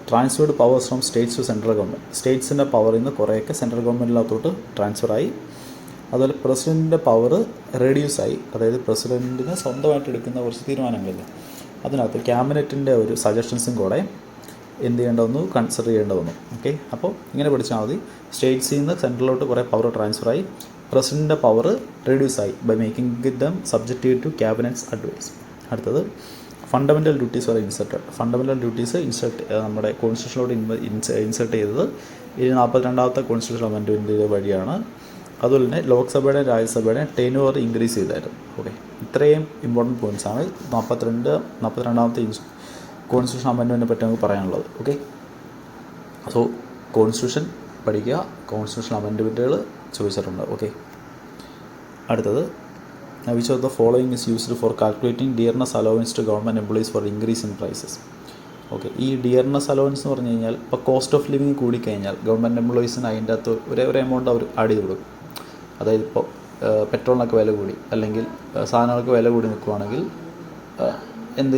Transferred powers from states to central government. സ്റ്റേറ്റ്സിൻ്റെ പവറിൽ നിന്ന് കുറേയൊക്കെ സെൻട്രൽ ഗവൺമെൻറ്റിനകത്തോട്ട് ട്രാൻസ്ഫറായി. അതുപോലെ പ്രസിഡൻറ്റിൻ്റെ പവർ റെഡ്യൂസായി. അതായത് പ്രസിഡൻറ്റിന് സ്വന്തമായിട്ട് എടുക്കുന്ന കുറച്ച് തീരുമാനങ്ങളില്ല, അതിനകത്ത് ക്യാബിനറ്റിൻ്റെ ഒരു സജഷൻസും കൂടെ എന്ത് ചെയ്യേണ്ടതെന്ന് കൺസിഡർ ചെയ്യേണ്ടതെന്നു. ഓക്കെ, അപ്പോൾ ഇങ്ങനെ പഠിച്ചാൽ മതി. സ്റ്റേറ്റ്സിൽ നിന്ന് സെൻട്രലിലോട്ട് കുറേ പവർ ട്രാൻസ്ഫറായി, പ്രസിഡൻറ്റിൻ്റെ പവർ റെഡ്യൂസായി by making them subjective to cabinet's advice. അടുത്തത് fundamental duties or inserted. Fundamental duties നമ്മുടെ കോൺസ്റ്റിറ്റ്യൂഷനിലോട്ട് ഇൻസെർട്ട് ചെയ്തത് 42ാമത്തെ കോൺസ്റ്റിറ്റ്യൂഷൻ അമെൻമെൻറ്റ് വഴിയാണ്. അതുപോലെ തന്നെ ലോക്സഭയുടെ രാജ്യസഭയുടെ ടെന്യൂർ ഇൻക്രീസ് ചെയ്തായിരുന്നു. ഓക്കെ, ഇത്രയും ഇമ്പോർട്ടൻറ്റ് പോയിൻറ്റ്സാണ് 42ാമത്തെ കോൺസ്റ്റിറ്റ്യൂഷൻ അമെൻമെൻറ്റിനെ പറ്റി നമുക്ക് പറയാനുള്ളത്. ഓക്കെ, സോ കോൺസ്റ്റിറ്റ്യൂഷൻ പഠിക്കുക, കോൺസ്റ്റിറ്റ്യൂഷൻ അമെൻമെൻറ്റുകൾ ചോദിച്ചിട്ടുണ്ട്. ഓക്കെ, അടുത്തത് which of the following is used for calculating dearness allowance to government employees for increase in prices. Okay, ഈ ഡിയർനെസ് അലവൻസ് എന്ന് പറഞ്ഞു കഴിഞ്ഞാൽ ഇപ്പോൾ കോസ്റ്റ് ഓഫ് ലിവിങ് കൂടിക്കഴിഞ്ഞാൽ ഗവൺമെൻറ് എംപ്ലോയീസിന് അതിൻ്റെ അകത്ത് ഒരു എമൗണ്ട് അവർ ആഡ് ചെയ്ത് കൊടുക്കും. അതായത് ഇപ്പോൾ പെട്രോളിനൊക്കെ വില കൂടി അല്ലെങ്കിൽ സാധനങ്ങൾക്ക് വില കൂടി നിൽക്കുകയാണെങ്കിൽ എന്ത്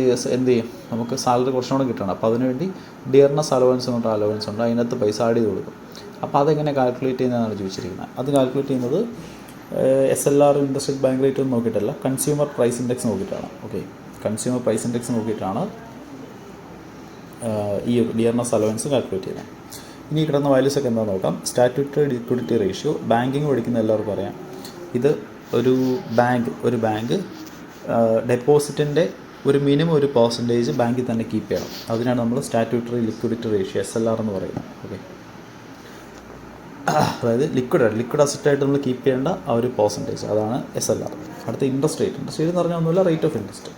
ചെയ്യും, നമുക്ക് സാലറി കുറച്ചുകൂടെ കിട്ടണം. അപ്പോൾ അതിനുവേണ്ടി ഡിയർനെസ് അലവൻസ് ഉണ്ട്, അതിനകത്ത് പൈസ ആഡ് ചെയ്ത് കൊടുക്കും. അപ്പോൾ അതെങ്ങനെ കാൽക്കുലേറ്റ് ചെയ്യുന്നതാണ് ചോദിച്ചിരിക്കുന്നത്. അത് കാൽക്കുലേറ്റ് ചെയ്യുന്നത് SLR ഇൻഡസ്ട്രിയൽ ബാങ്ക് റേറ്റ് ഒന്നും നോക്കിയിട്ടല്ല, കൺസ്യൂമർ പ്രൈസ് ഇൻഡെക്സ് നോക്കിയിട്ടാണ്. ഓക്കെ, കൺസ്യൂമർ പ്രൈസ് ഇൻഡെക്സ് നോക്കിയിട്ടാണ് ഈ ഡിയർനെസ് അലവൻസ് കാൽക്കുലേറ്റ് ചെയ്യുന്നത്. ഇനി കിടന്ന വാല്യൂസൊക്കെ എന്താണെന്ന് നോക്കാം. സ്റ്റാറ്റ്യൂട്ടറി ലിക്വിഡിറ്റി റേഷ്യോ, ബാങ്കിങ് പഠിക്കുന്ന എല്ലാവർക്കും അറിയാം. ഇത് ഒരു ബാങ്ക് ഡെപ്പോസിറ്റിൻ്റെ ഒരു മിനിമം ഒരു പെർസെൻറ്റേജ് ബാങ്കിൽ തന്നെ കീപ്പ് ചെയ്യണം. അതിനാണ് നമ്മൾ സ്റ്റാറ്റ്യൂട്ടറി ലിക്വിഡിറ്റി റേഷ്യോ SLR എന്ന് പറയുന്നത്. ഓക്കെ, അതായത് ലിക്വിഡ് അസറ്റായിട്ട് നമ്മൾ കീപ്പ് ചെയ്യേണ്ട ആ ഒരു പെർസെൻറ്റേജ്, അതാണ് SLR. അടുത്ത ഇൻട്രസ്റ്റ് റേറ്റ് എന്ന് പറഞ്ഞാൽ ഒന്നുമില്ല, റേറ്റ് ഓഫ് ഇൻട്രസ്റ്റ്.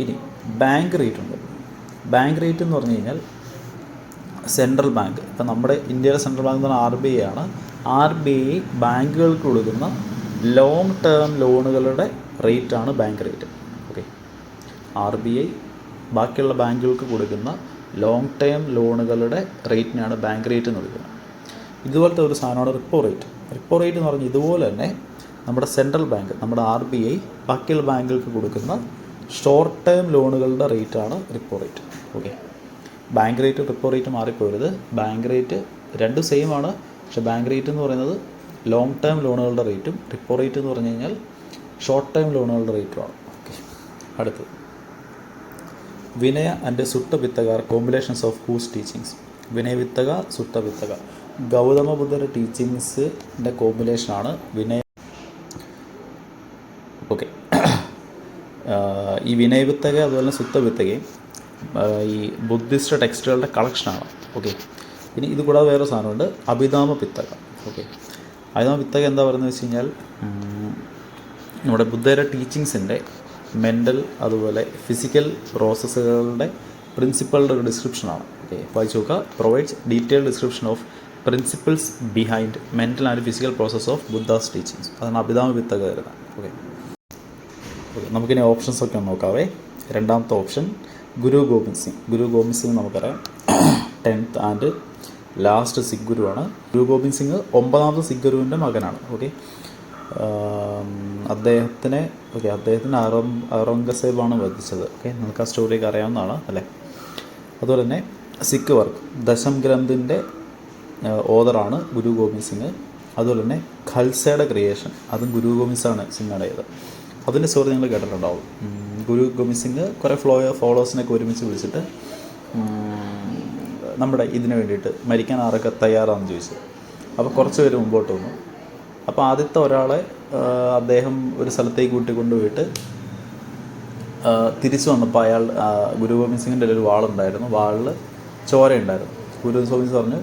ഇനി ബാങ്ക് റേറ്റ് ഉണ്ട്. ബാങ്ക് റേറ്റ് എന്ന് പറഞ്ഞു കഴിഞ്ഞാൽ സെൻട്രൽ ബാങ്ക്, ഇപ്പം നമ്മുടെ ഇന്ത്യയിലെ സെൻട്രൽ ബാങ്ക് എന്ന് പറഞ്ഞാൽ RBI ആണ്. RBI ബാങ്കുകൾക്ക് കൊടുക്കുന്ന ലോങ് ടേം ലോണുകളുടെ റേറ്റാണ് ബാങ്ക് റേറ്റ്. ഓക്കെ, RBI ബാക്കിയുള്ള ബാങ്കുകൾക്ക് കൊടുക്കുന്ന ലോങ് ടേം ലോണുകളുടെ റേറ്റിനാണ് ബാങ്ക് റേറ്റ് എന്ന് വിളിക്കുന്നത്. ഇതുപോലത്തെ ഒരു സാധനമാണ് റിപ്പോ റേറ്റ്. റിപ്പോ റേറ്റ് എന്ന് പറഞ്ഞാൽ ഇതുപോലെ തന്നെ നമ്മുടെ സെൻട്രൽ ബാങ്ക്, നമ്മുടെ RBI ബാക്കിയുള്ള ബാങ്കുകൾക്ക് കൊടുക്കുന്ന ഷോർട്ട് ടേം ലോണുകളുടെ റേറ്റാണ് repo rate. Okay, bank rate repo rate മാറിപ്പോയത്. ബാങ്ക് റേറ്റ് രണ്ടും സെയിം ആണ്, പക്ഷേ ബാങ്ക് റേറ്റ് എന്ന് പറയുന്നത് ലോങ് ടേം ലോണുകളുടെ റേറ്റും റിപ്പോ റേറ്റ് എന്ന് പറഞ്ഞു കഴിഞ്ഞാൽ ഷോർട്ട് ടൈം ലോണുകളുടെ റേറ്റുമാണ്. ഓക്കെ, അടുത്തത് Vinaya and Sutta Pitaka combinations of whose teachings. Vinaya Pitaka, സുട്ട വിത്തക Gautama ബുദ്ധരുടെ ടീച്ചിങ്സിൻ്റെ കോമ്പിനേഷനാണ് വിനയ. ഓക്കെ, ഈ വിനയ വിത്തക അതുപോലെ സുത്ത വിത്തകയും ഈ ബുദ്ധിസ്റ്റ് ടെക്സ്റ്റുകളുടെ കളക്ഷനാണ്. ഓക്കെ, ഇനി ഇത് കൂടാതെ വേറെ സാധനമുണ്ട്, അഭിധാമ പിത്തക. ഓക്കെ, അഭിധാമ പിത്തക എന്താ പറയുന്നത് വെച്ച് കഴിഞ്ഞാൽ നമ്മുടെ ബുദ്ധയുടെ ടീച്ചിങ്സിൻ്റെ മെൻ്റൽ അതുപോലെ ഫിസിക്കൽ പ്രോസസ്സുകളുടെ പ്രിൻസിപ്പളുടെ ഒരു ഡിസ്ക്രിപ്ഷനാണ്. ഓക്കെ, വായിച്ചു നോക്കുക. Provides detailed description of principles behind mental and physical process of Buddha's teachings. അതാണ് അഭിധാമ പിത്തക വരുന്നത്. ഓക്കെ, നമുക്കിനി ഓപ്ഷൻസൊക്കെ ഒന്ന് നോക്കാവേ. രണ്ടാമത്തെ ഓപ്ഷൻ ഗുരു ഗോബിന്ദ് സിംഗ്. ഗുരു ഗോബിന്ദ് സിംഗ് നമുക്കറിയാം 10th ആൻഡ് ലാസ്റ്റ് സിഖ് ഗുരുവാണ്. ഗുരു ഗോബിന്ദ് സിംഗ് 9ാമത്തെ സിഖ് ഗുരുവിൻ്റെ മകനാണ്. ഓക്കെ, അദ്ദേഹത്തിന് ഔറംഗസേബാണ് വധിച്ചത്. ഓക്കെ, നമുക്ക് ആ സ്റ്റോറിയൊക്കെ അറിയാവുന്നതാണ് അല്ലേ. അതുപോലെ തന്നെ സിഖ് വർക്ക് ദശം ഗ്രന്ഥിൻ്റെ ഓതറാണ് ഗുരു ഗോബിന്ദ് സിംഗ്. അതുപോലെ തന്നെ ഖൽസയുടെ ക്രിയേഷൻ അതും ഗുരു ഗോബിന്ദ് സിംഗാണ് ചെയ്തത്. അതിൻ്റെ സ്റ്റോറി നിങ്ങൾ കേട്ടിട്ടുണ്ടാവും. ഗുരു ഗോബിന്ദ് സിംഗ് കുറേ ഫോളോവേഴ്സിനൊക്കെ ഒരുമിച്ച് വിളിച്ചിട്ട് നമ്മുടെ ഇതിന് വേണ്ടിയിട്ട് മരിക്കാൻ ആരൊക്കെ തയ്യാറാണെന്ന് ചോദിച്ചു. അപ്പോൾ കുറച്ച് പേര് മുമ്പോട്ട് വന്നു. അപ്പോൾ ആദ്യത്തെ ഒരാളെ അദ്ദേഹം ഒരു സ്ഥലത്തേക്ക് കൂട്ടിക്കൊണ്ടുപോയിട്ട് തിരിച്ചു വന്നപ്പോൾ അയാൾ ഗുരു ഗോബിന്ദ് സിംഗിൻ്റെ ഒരു വാളുണ്ടായിരുന്നു, വാളിൽ ചോരയുണ്ടായിരുന്നു. ഗുരു ഗോബിന്ദ് പറഞ്ഞു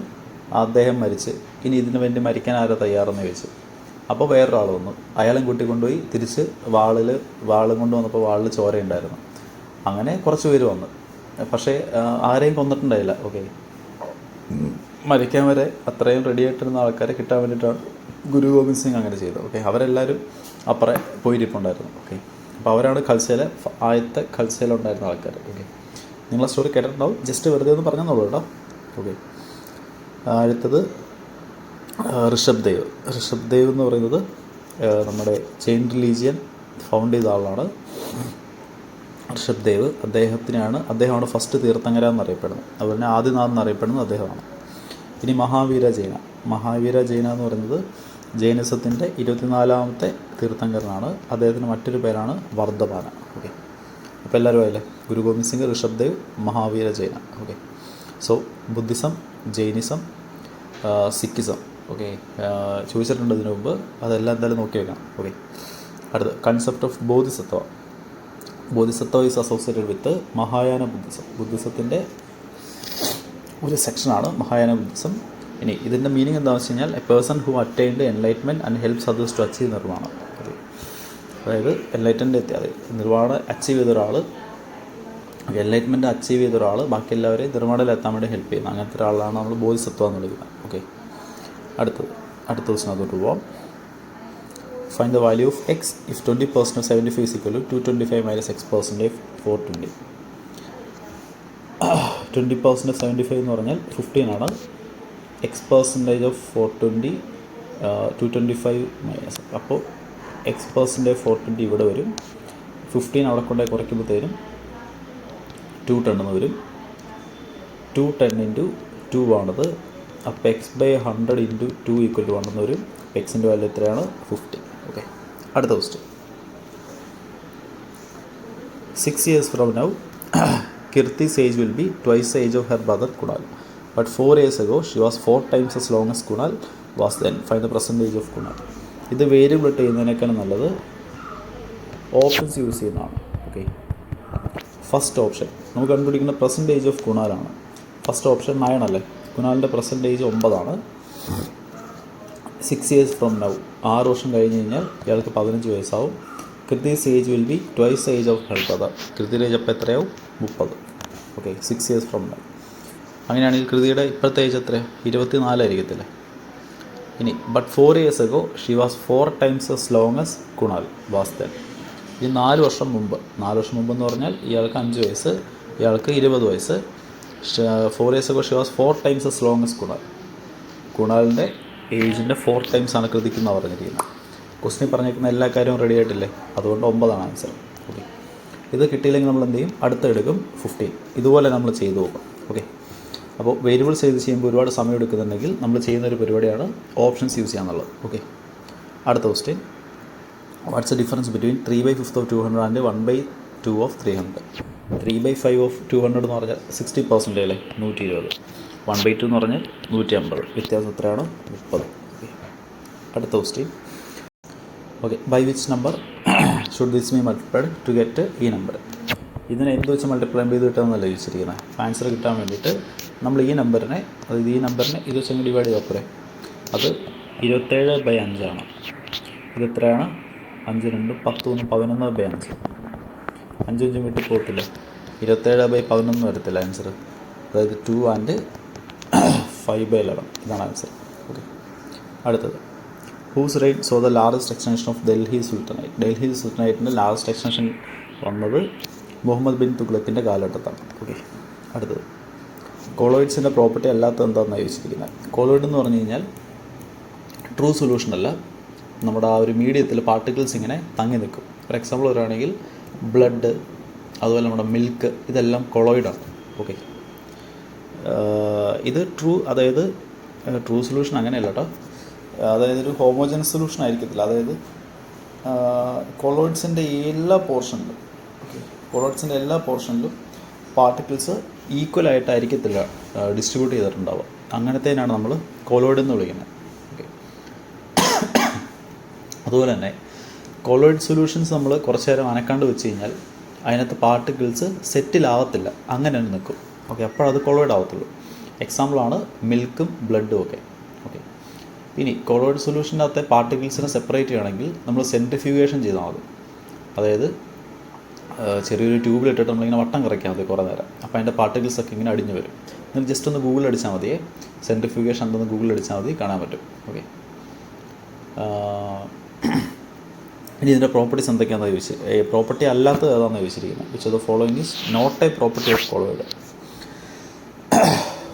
അദ്ദേഹം മരിച്ച്, ഇനി ഇതിനു വേണ്ടി മരിക്കാൻ ആരോ തയ്യാറെന്ന് ചോദിച്ചു. അപ്പോൾ വേറൊരാൾ വന്നു, അയാളും കൂട്ടിക്കൊണ്ടുപോയി തിരിച്ച് വാളും കൊണ്ട് വന്നപ്പോൾ വാളിൽ ചോരയുണ്ടായിരുന്നു. അങ്ങനെ കുറച്ച് പേര് വന്നു, പക്ഷേ ആരെയും കൊന്നിട്ടുണ്ടായില്ല. ഓക്കെ, മരിക്കാൻ വരെ അത്രയും റെഡി ആയിട്ടിരുന്ന ആൾക്കാരെ കിട്ടാൻ വേണ്ടിയിട്ടാണ് ഗുരു ഗോബിന്ദ് സിംഗ് അങ്ങനെ ചെയ്തത്. ഓക്കെ, അവരെല്ലാവരും അപ്പുറം പോയിരിപ്പുണ്ടായിരുന്നു. ഓക്കെ, അപ്പോൾ അവരാണ് ആദ്യത്തെ ഖൽസയിലുണ്ടായിരുന്ന ആൾക്കാർ. ഓക്കെ, നിങ്ങളെ സ്റ്റോറി കേട്ടിട്ടുണ്ടാവും, ജസ്റ്റ് വെറുതെ ഒന്ന് പറഞ്ഞെന്നുള്ളൂ കേട്ടോ. ഓക്കെ, അടുത്തത് ഋഷഭ് ദേവ് എന്ന് പറയുന്നത് നമ്മുടെ ജെയിൻ റിലീജിയൻ ഫൗണ്ട് ചെയ്ത ആളാണ് ഋഷഭ് ദേവ്. അദ്ദേഹമാണ് ഫസ്റ്റ് തീർത്ഥങ്കര എന്നറിയപ്പെടുന്നത്. അതുപോലെ തന്നെ ആദിനാഥ് എന്നറിയപ്പെടുന്നത് അദ്ദേഹമാണ്. ഇനി മഹാവീര ജൈന എന്ന് പറയുന്നത് ജൈനിസത്തിൻ്റെ 24ാമത്തെ തീർത്ഥങ്കരനാണ്. അദ്ദേഹത്തിന് മറ്റൊരു പേരാണ് വർദ്ധമാന. ഓക്കെ, അപ്പോൾ എല്ലാവരും ആയില്ലേ, Guru Gobind Singh, Rishabh Dev, Mahavira Jaina. Okay, so Buddhism, Jainism, Sikhism. Okay, ചോദിച്ചിട്ടുണ്ട് ഇതിനു മുമ്പ്, അതെല്ലാം എന്തായാലും നോക്കി വെക്കണം. ഓക്കെ, അടുത്ത് concept of Bodhisattva is associated with Mahayana ബുദ്ധിസത്തിൻ്റെ ഒരു സെക്ഷനാണ് മഹായാന ബുദ്ധിസം. ഇനി ഇതിൻ്റെ മീനിങ് എന്താണെന്ന് വെച്ച് കഴിഞ്ഞാൽ a person who attained enlightenment and helps others to achieve നിർവ്വാണം. അതായത് നിർവ്വാണം അച്ചീവ് ചെയ്ത ഒരാൾ, എൻലൈറ്റ്മെൻറ്റ് അച്ചീവ് ചെയ്ത ഒരാൾ ബാക്കി എല്ലാവരെയും നിർവ്വാണത്തിലെത്താൻ വേണ്ടി ഹെൽപ്പ് ചെയ്യുന്നത്, അങ്ങനത്തെ ഒരാളാണ് നമ്മൾ ബോധിസത്വ എന്ന് വിളിക്കുന്നത്. ഓക്കെ, അടുത്ത ദിവസം അതോട്ട് പോവാം. Find the value of X if 20% of 75 is equal to 225 minus x% of 420. 20% of 75 എന്ന് പറഞ്ഞാൽ 15 ആണ്. x% ഓഫ് 420 225 മൈനസ്, അപ്പോൾ x% ഓഫ് 420 ഇവിടെ വരും. 15 അവിടെ കൊണ്ടുപോയി കുറയ്ക്കുമ്പോഴത്തേനും 210 എന്ന് വരും. 210 ഇൻറ്റു 2 ആണത്. അപ്പോൾ x/100 ഇൻറ്റു 2 = 1 എന്ന് വരും. എക്സിൻ്റെ വാല്യൂ എത്രയാണ്? 50. ഓക്കെ, അടുത്ത question. 6 years from now Kirti's age will be twice the age of her brother Kunal, but 4 years ago she was 4 times as long as Kunal was then. Find the present age of Kunal. ഇത് variable ഇട്ട് ചെയ്യുന്നതിനേക്കാളും നല്ലത് options use ചെയ്യുന്നതാണ്. Okay, first option നമുക്ക് കണ്ടുപിടിക്കുന്ന present age of കുണാലാണ്. First option 9 അല്ലേ, കുണാലിൻ്റെ present age 9 ആണ്. 6 years from now 6 വർഷം കഴിഞ്ഞ് കഴിഞ്ഞാൽ ഇയാൾക്ക് 15 വയസ്സാവും. Kriti's age will be twice the age of her brother. കൃതിയുടെ ഏജ് അപ്പോൾ എത്രയാവും? 30. Okay, 6 years from now. അങ്ങനെയാണെങ്കിൽ കൃതിയുടെ ഇപ്പോഴത്തെ ഏജ് എത്രയാണ്? 24 ആയിരിക്കത്തില്ലേ. ഇനി but 4 years ago she was 4 times as long as Kunal was then. ഈ 4 വർഷം മുമ്പ് എന്ന് പറഞ്ഞാൽ ഇയാൾക്ക് 5 വയസ്സ്, ഇയാൾക്ക് 20 വയസ്സ്. 4 years ago she was 4 times as long as Kunal. കുണാലിൻ്റെ ഏജിൻ്റെ 4 times ആണ് കൃതിക്കുന്ന പറഞ്ഞിരിക്കുന്നത്. ക്വസ്റ്റിന് പറഞ്ഞിരിക്കുന്ന എല്ലാ കാര്യവും റെഡി ആയിട്ടില്ലേ, അതുകൊണ്ട് 9 ആണ് ആൻസർ. ഓക്കെ, ഇത് കിട്ടിയില്ലെങ്കിൽ നമ്മൾ എന്ത് ചെയ്യും? അടുത്തെടുക്കും 15. ഇതുപോലെ നമ്മൾ ചെയ്തു നോക്കും. ഓക്കെ, അപ്പോൾ വേരിയബിൾസ് ചെയ്ത് ചെയ്യുമ്പോൾ ഒരുപാട് സമയം എടുക്കുന്നുണ്ടെങ്കിൽ നമ്മൾ ചെയ്യുന്നൊരു പരിപാടിയാണ് ഓപ്ഷൻസ് യൂസ് ചെയ്യാന്നുള്ളത്. ഓക്കെ, അടുത്ത question. What's the difference between 3/5 of 200 and 1/2 of 300? 3/5 of 200 എന്ന് പറഞ്ഞാൽ 60% അല്ലേ, 120. 1/2 എന്ന് പറഞ്ഞാൽ 150. വ്യത്യാസം എത്രയാണ്? 30. ഓക്കെ, അടുത്ത question. Okay, by which number should this be multiplied to get ഈ നമ്പർ? ഇതിനെ എന്ത് വെച്ച് മൾട്ടിപ്ലൈ ചെയ്ത് കിട്ടാമെന്നല്ല ചോദിച്ചിരിക്കുന്നത്. ആൻസർ കിട്ടാൻ വേണ്ടിയിട്ട് നമ്മൾ ഈ നമ്പറിനെ ഇത് വെച്ച് ഡിവൈഡ് ചെയ്താൽ പോരെ. അത് 27/5 ആണ്. ഇതെത്രയാണ്? 5 2 10 11/5. 5 5 വീട്ടിൽ പോകത്തില്ല. 27/11 വരത്തില്ല ആൻസർ. അതായത് 2 and 5/11 ഇതാണ് ആൻസർ. ഓക്കെ, അടുത്തത്. Whose reign saw the largest extension of Delhi sultanate? Delhi സുൽത്താനേറ്റിൻ്റെ ലാർജസ്റ്റ് എക്സ്റ്റൻഷൻ വന്നത് മുഹമ്മദ് ബിൻ തുഗ്ലക്കിൻ്റെ കാലഘട്ടത്താണ്. ഓക്കെ, അടുത്തത്. കൊളോയിഡ്സിൻ്റെ പ്രോപ്പർട്ടി അല്ലാത്ത എന്താണെന്ന് ചോദിച്ചിരിക്കുന്നത്. കൊളോയിഡ് എന്ന് പറഞ്ഞു കഴിഞ്ഞാൽ ട്രൂ സൊല്യൂഷൻ അല്ല, നമ്മുടെ ആ ഒരു മീഡിയത്തിൽ പാർട്ടിക്കിൾസ് ഇങ്ങനെ തങ്ങി നിൽക്കും. ഫോർ എക്സാമ്പിൾ പറയുകയാണെങ്കിൽ ബ്ലഡ്, അതുപോലെ നമ്മുടെ മിൽക്ക്, ഇതെല്ലാം കൊളോയിഡാണ്. ഓക്കെ, ഇത് അതായത് ട്രൂ സൊല്യൂഷൻ അങ്ങനെയല്ല കേട്ടോ. അതായത് ഒരു ഹോമോജനസ് സൊല്യൂഷൻ ആയിരിക്കത്തില്ല. അതായത് കൊളോയിഡ്സിൻ്റെ എല്ലാ പോർഷനിലും എല്ലാ പോർഷനിലും പാർട്ടിക്കിൾസ് ഈക്വലായിട്ടായിരിക്കത്തില്ല ഡിസ്ട്രിബ്യൂട്ട് ചെയ്തിട്ടുണ്ടാവുക. അങ്ങനത്തേനാണ് നമ്മൾ കൊളോയിഡ് എന്ന് വിളിക്കുന്നത്. ഓക്കെ, അതുപോലെ തന്നെ കൊളോയിഡ് സൊല്യൂഷൻസ് നമ്മൾ കുറച്ച് നേരം അനക്കാണ്ട് വെച്ച് കഴിഞ്ഞാൽ അതിനകത്ത് പാർട്ടിക്കിൾസ് സെറ്റിലാവത്തില്ല, അങ്ങനെ തന്നെ നിൽക്കും. ഓക്കെ, അപ്പോഴത് കൊളോയിഡ് ആവത്തുള്ളൂ. എക്സാമ്പിളാണ് മിൽക്കും ബ്ലഡും ഒക്കെ. ഓക്കെ, ഇനി കൊളോയിഡ് സൊല്യൂഷൻ്റെ അകത്തെ പാർട്ടിക്കിൾസിനെ സെപ്പറേറ്റ് ചെയ്യണമെങ്കിൽ നമ്മൾ സെൻട്രിഫ്യൂഗേഷൻ ചെയ്താൽ മതി. അതായത് ചെറിയൊരു ട്യൂബിലിട്ടിട്ട് നമ്മളിങ്ങനെ വട്ടം കറയ്ക്കാൻ മതി കുറേ നേരം. അപ്പോൾ അതിൻ്റെ പാർട്ടിക്കിൾസൊക്കെ ഇങ്ങനെ അടിഞ്ഞു വരും. നിങ്ങൾ ജസ്റ്റ് ഒന്ന് ഗൂഗിൾ അടിച്ചാൽ മതിയേ, സെൻട്രിഫ്യൂഗേഷൻ എന്തെന്ന് ഗൂഗിൾ അടിച്ചാൽ മതി, കാണാൻ പറ്റും. ഓക്കെ, ഇനി ഇതിൻ്റെ പ്രോപ്പർട്ടീസ് എന്തൊക്കെയാണെന്ന് ചോദിച്ചു. പ്രോപ്പർട്ടി അല്ലാത്തത് ഏതാണെന്ന് ചോദിച്ചിരിക്കുന്നത്. Which of the following is not a property of colloid.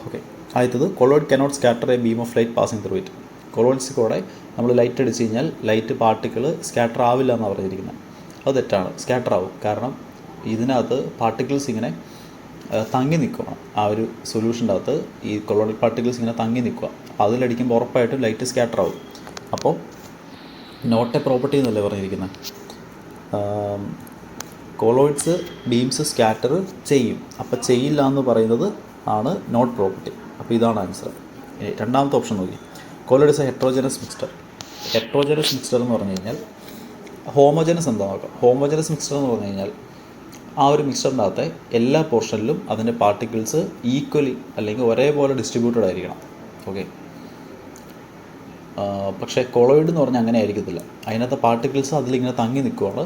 Okay, ആദ്യത്തത് colloid cannot scatter a beam of light passing through it. Colloids കൂടെ നമ്മൾ ലൈറ്റ് അടിച്ച് കഴിഞ്ഞാൽ ലൈറ്റ് പാർട്ടിക്കിൾ സ്കാറ്റർ ആവില്ല എന്നാണ് പറഞ്ഞിരിക്കുന്നത്. അത് തെറ്റാണ്, സ്കാറ്റർ ആവും. കാരണം ഇതിനകത്ത് പാർട്ടിക്കിൾസ് ഇങ്ങനെ തങ്ങി നിൽക്കുകയാണ്. ആ ഒരു സൊല്യൂഷൻ്റെ അകത്ത് ഈ കൊളോയിഡ് പാർട്ടിക്കിൾസ് ഇങ്ങനെ തങ്ങി നിൽക്കുക. അപ്പോൾ അതിലടിക്കുമ്പോൾ ഉറപ്പായിട്ടും ലൈറ്റ് സ്കാറ്റർ ആവും. അപ്പോൾ നോട്ട് എ പ്രോപ്പർട്ടി എന്നല്ലേ പറഞ്ഞിരിക്കുന്നത്. കൊളോയിഡ്സ് ബീംസ് സ്കാറ്റർ ചെയ്യും, അപ്പോൾ ചെയ്യില്ല എന്ന് പറയുന്നത് ആണ് നോട്ട് പ്രോപ്പർട്ടി. അപ്പോൾ ഇതാണ് ആൻസർ. രണ്ടാമത്തെ ഓപ്ഷൻ നോക്കി, colloid is A heterogeneous mixture. Heterogeneous mixture എന്ന് പറഞ്ഞു കഴിഞ്ഞാൽ ഹോമോജനസ് എന്താ നോക്കാം. ഹോമോജനസ് മിക്സ്ചർ എന്ന് പറഞ്ഞു കഴിഞ്ഞാൽ ആ ഒരു മിക്സ്ചറിൻ്റെ അകത്തെ എല്ലാ പോർഷനിലും അതിൻ്റെ പാർട്ടിക്കിൾസ് ഈക്വലി അല്ലെങ്കിൽ ഒരേപോലെ ഡിസ്ട്രിബ്യൂട്ടഡ് ആയിരിക്കണം. ഓക്കെ, പക്ഷേ കൊളോയിഡ് എന്ന് പറഞ്ഞാൽ അങ്ങനെ ആയിരിക്കത്തില്ല. അതിനകത്തെ പാർട്ടിക്കിൾസ് അതിലിങ്ങനെ തങ്ങി നിൽക്കുകയാണ്.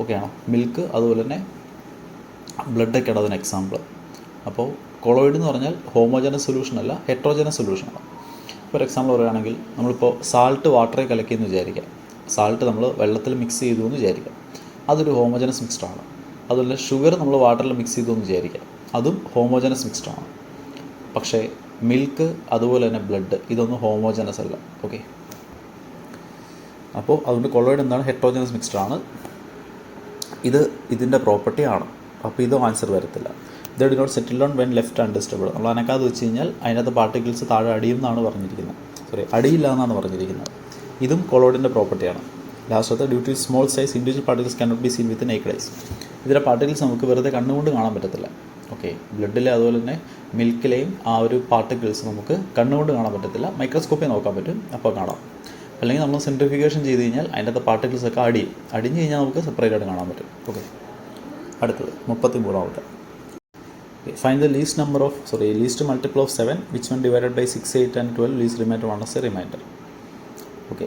ഓക്കെ ആണോ? മിൽക്ക് അതുപോലെ തന്നെ ബ്ലഡൊക്കെയാണ് അതിന് എക്സാമ്പിൾ. അപ്പോൾ കൊളോയിഡ് എന്ന് പറഞ്ഞാൽ ഹോമോജനസ് സൊല്യൂഷൻ അല്ല, ഹെട്രോജനസ് സൊല്യൂഷനാണ്. ഫോർ എക്സാമ്പിൾ പറയുകയാണെങ്കിൽ നമ്മളിപ്പോൾ സാൾട്ട് വാട്ടറെ കലക്കിയെന്ന് വിചാരിക്കാം. സാൾട്ട് നമ്മൾ വെള്ളത്തിൽ മിക്സ് ചെയ്തു എന്ന് വിചാരിക്കാം, അതൊരു ഹോമോജനസ് മിക്സ്ഡാണ്. അതുപോലെ ഷുഗർ നമ്മൾ വാട്ടറിൽ മിക്സ് ചെയ്തു എന്ന് വിചാരിക്കാം, അതും ഹോമോജനസ് മിക്സ്ഡാണ്. പക്ഷേ മിൽക്ക് അതുപോലെ തന്നെ ബ്ലഡ് ഇതൊന്നും ഹോമോജനസ് അല്ല. ഓക്കെ, അപ്പോൾ അതുകൊണ്ട് കൊളോയിഡ് എന്താണ്? ഹെട്രോജനസ് മിക്സ്ഡാണ്. ഇതിൻ്റെ പ്രോപ്പർട്ടി ആണ്. അപ്പോൾ ഇത് ആൻസർ വരത്തില്ല. They do not settle down when left undisturbed. നമ്മൾ അനക്കാതെ വെച്ച് കഴിഞ്ഞാൽ അതിനകത്ത് പാർട്ടിക്കിൾസ് താഴെ അടിയും എന്നാണ് പറഞ്ഞിരിക്കുന്നത്. അടിയില്ല എന്നാണ് പറഞ്ഞിരിക്കുന്നത്. ഇതും കൊളോയിഡിൻ്റെ പ്രോപ്പർട്ടിയാണ്. ലാസ്റ്റത്തെ due to small size individual particles cannot be seen with naked eyes. ഇതിലെ പാർട്ടിക്കിൾസ് നമുക്ക് വെറുതെ കണ്ണുകൊണ്ട് കാണാൻ പറ്റത്തില്ല. ഓക്കെ, ബ്ലഡിലെ അതുപോലെ തന്നെ മിൽക്കിലെയും ആ ഒരു പാർട്ടിക്കിൾസ് നമുക്ക് കണ്ണുകൊണ്ട് കാണാൻ പറ്റത്തില്ല, മൈക്രോസ്കോപ്പിൽ നോക്കാൻ പറ്റും, അപ്പോൾ കാണാം. അല്ലെങ്കിൽ നമ്മൾ സെൻട്രിഫ്യൂഗേഷൻ ചെയ്ത് കഴിഞ്ഞാൽ അതിൻ്റെ അകത്ത് പാർട്ടിക്കിൾസൊക്കെ അടിഞ്ഞ് കഴിഞ്ഞാൽ നമുക്ക് സെപ്പറേറ്റ് ആയിട്ട് കാണാൻ പറ്റും. ഓക്കെ, അടുത്തത് 33ാമത്തെ. Find the least multiple of 7 which one divided by 6, 8 and 12 leaves remainder 1 as a remainder. Okay,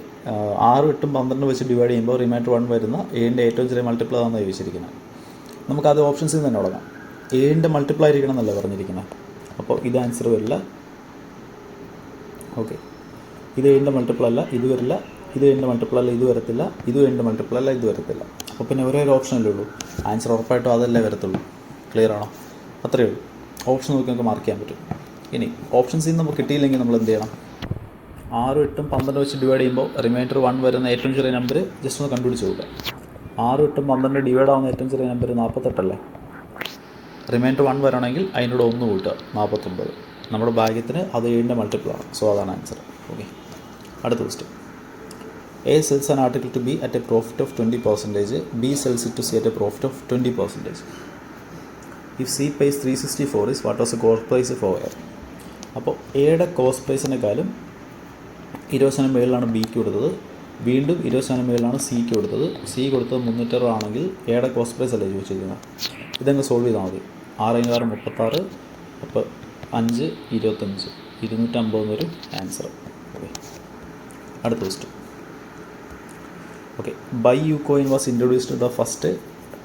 6, 8, 12 വെച്ച് ഡിവൈഡ് ചെയ്യുമ്പോൾ റിമൈൻഡർ 1 വരുന്ന ഏഴിൻ്റെ ഏറ്റവും ചെറിയ മൾട്ടിപ്പിൾ ആണെന്ന് ചോദിച്ചിരിക്കുന്നത്. നമുക്കത് ഓപ്ഷൻസിൽ നിന്ന് തന്നെ തുടങ്ങാം. ഏഴിൻ്റെ മൾട്ടിപ്പിൾ ആയിരിക്കണം എന്നല്ല പറഞ്ഞിരിക്കുന്നത്. അപ്പോൾ ഇത് ആൻസർ വരില്ല. ഓക്കെ, ഇത് ഏഴിൻ്റെ മൾട്ടിപ്പിൾ അല്ല, ഇത് വരില്ല. ഇത് ഏഴിൻ്റെ മൾട്ടിപ്പിൾ അല്ല, ഇത് വരത്തില്ല. ഇത് ഏഴിൻ്റെ മൾട്ടിപ്പിൾ അല്ല, ഇത് വരത്തില്ല. അപ്പോൾ പിന്നെ ഒരേ ഒരു ഓപ്ഷനല്ലേ ഉള്ളൂ. ആൻസർ ഉറപ്പായിട്ടും അതല്ലേ വരത്തുള്ളൂ. ക്ലിയർ ആണോ? അത്രയേ ഉള്ളൂ. ഓപ്ഷൻ നോക്കി നമുക്ക് മാർക്ക് ചെയ്യാൻ പറ്റും. ഇനി ഓപ്ഷൻസിൽ നിന്ന് നമുക്ക് കിട്ടിയില്ലെങ്കിൽ നമ്മൾ എന്ത് ചെയ്യണം? 6, 8, 12 വെച്ച് ഡിവൈഡ് ചെയ്യുമ്പോൾ റിമൈൻഡർ 1 വരുന്ന ഏറ്റവും ചെറിയ നമ്പർ ജസ്റ്റ് ഒന്ന് കണ്ടുപിടിച്ച് നോക്കുക. 6, 8, 12 ഡിവൈഡ് ആവുന്ന ഏറ്റവും ചെറിയ നമ്പർ 48 അല്ലേ? റിമൈൻഡർ 1 വരണമെങ്കിൽ അതിനോട് 1 കൂട്ടുക, 49. നമ്മുടെ ഭാഗ്യത്തിന് അത് 7ൻ്റെ മൾട്ടിപ്പിളാണ്. സോ അതാണ് ആൻസർ. ഓക്കെ, അടുത്ത question. A sells an article to B at a profit of 20%. B sells it to C at a profit of 20%. If C pays 364 is what was the cost price for A? അപ്പോൾ എയുടെ cost പ്രൈസിനെക്കാളും 20% മേളിലാണ് ബിക്ക് കൊടുത്തത്. വീണ്ടും 20% മേളിലാണ് സിക്ക് കൊടുത്തത്. C കൊടുത്തത് 360 ആണെങ്കിൽ എയുടെ കോസ്റ്റ് പ്രൈസ് അല്ലേ ചോദിച്ചിരിക്കുന്നത്. ഇതങ്ങ് സോൾവ് ചെയ്താൽ മതി. 6 × 36, അപ്പോൾ 5, 25, 250 എന്നൊരു ആൻസർ. ഓക്കെ, അടുത്ത question. Okay, BuyUcoin was introduced the first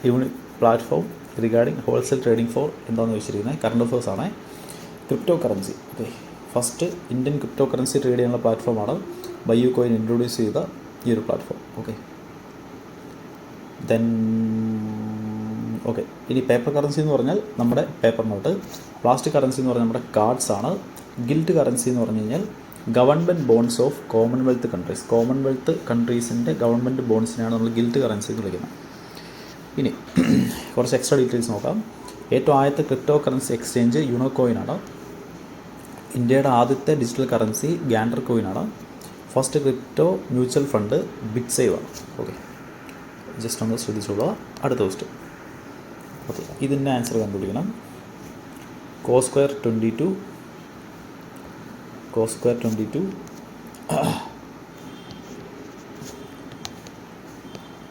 unique platform regarding wholesale trading for എന്താണെന്ന് വെച്ചിരിക്കുന്നത് കറണ്ട് അഫേഴ്സ് ആണ്. Cryptocurrency. Okay, first Indian cryptocurrency trade ചെയ്യാനുള്ള പ്ലാറ്റ്ഫോമാണ് ബൈ യൂകോയിൻ ഇൻട്രൊഡ്യൂസ് ചെയ്ത ഈ ഒരു പ്ലാറ്റ്ഫോം. ഓക്കെ, ദെൻ ഓക്കെ, ഇനി പേപ്പർ കറൻസി എന്ന് പറഞ്ഞാൽ നമ്മുടെ പേപ്പർ നോട്ട്, പ്ലാസ്റ്റിക് കറൻസി എന്ന് പറഞ്ഞാൽ നമ്മുടെ കാർഡ്സ് ആണ്, ഗിൽറ്റ് കറൻസി എന്ന് പറഞ്ഞു കഴിഞ്ഞാൽ government bonds of Commonwealth countries, Commonwealth കൺട്രീസിൻ്റെ ഗവൺമെൻറ് ബോൺസിനെയാണ് നമ്മൾ ഗിൽറ്റ് കറൻസി എന്ന് വിളിക്കുന്നത്. ഇനി കുറച്ച് എക്സ്ട്രാ ഡീറ്റെയിൽസ് നോക്കാം. ഏറ്റവും ആദ്യത്തെ ക്രിപ്റ്റോ കറൻസി എക്സ്ചേഞ്ച് യൂണോകോയിനാണ്. ഇന്ത്യയുടെ ആദ്യത്തെ ഡിജിറ്റൽ കറൻസി ഗ്യാൻഡർ കോയിനാണ്. First crypto mutual fund Bitsave ആണ്. ഓക്കെ, ജസ്റ്റ് ഒന്ന് ശ്രദ്ധിച്ചോളൂ. അടുത്ത ക്വസ്റ്റ്യൻ. ഓക്കെ, ഇതിൻ്റെ ആൻസർ കണ്ടുപിടിക്കണം. cos square 22 cos square 22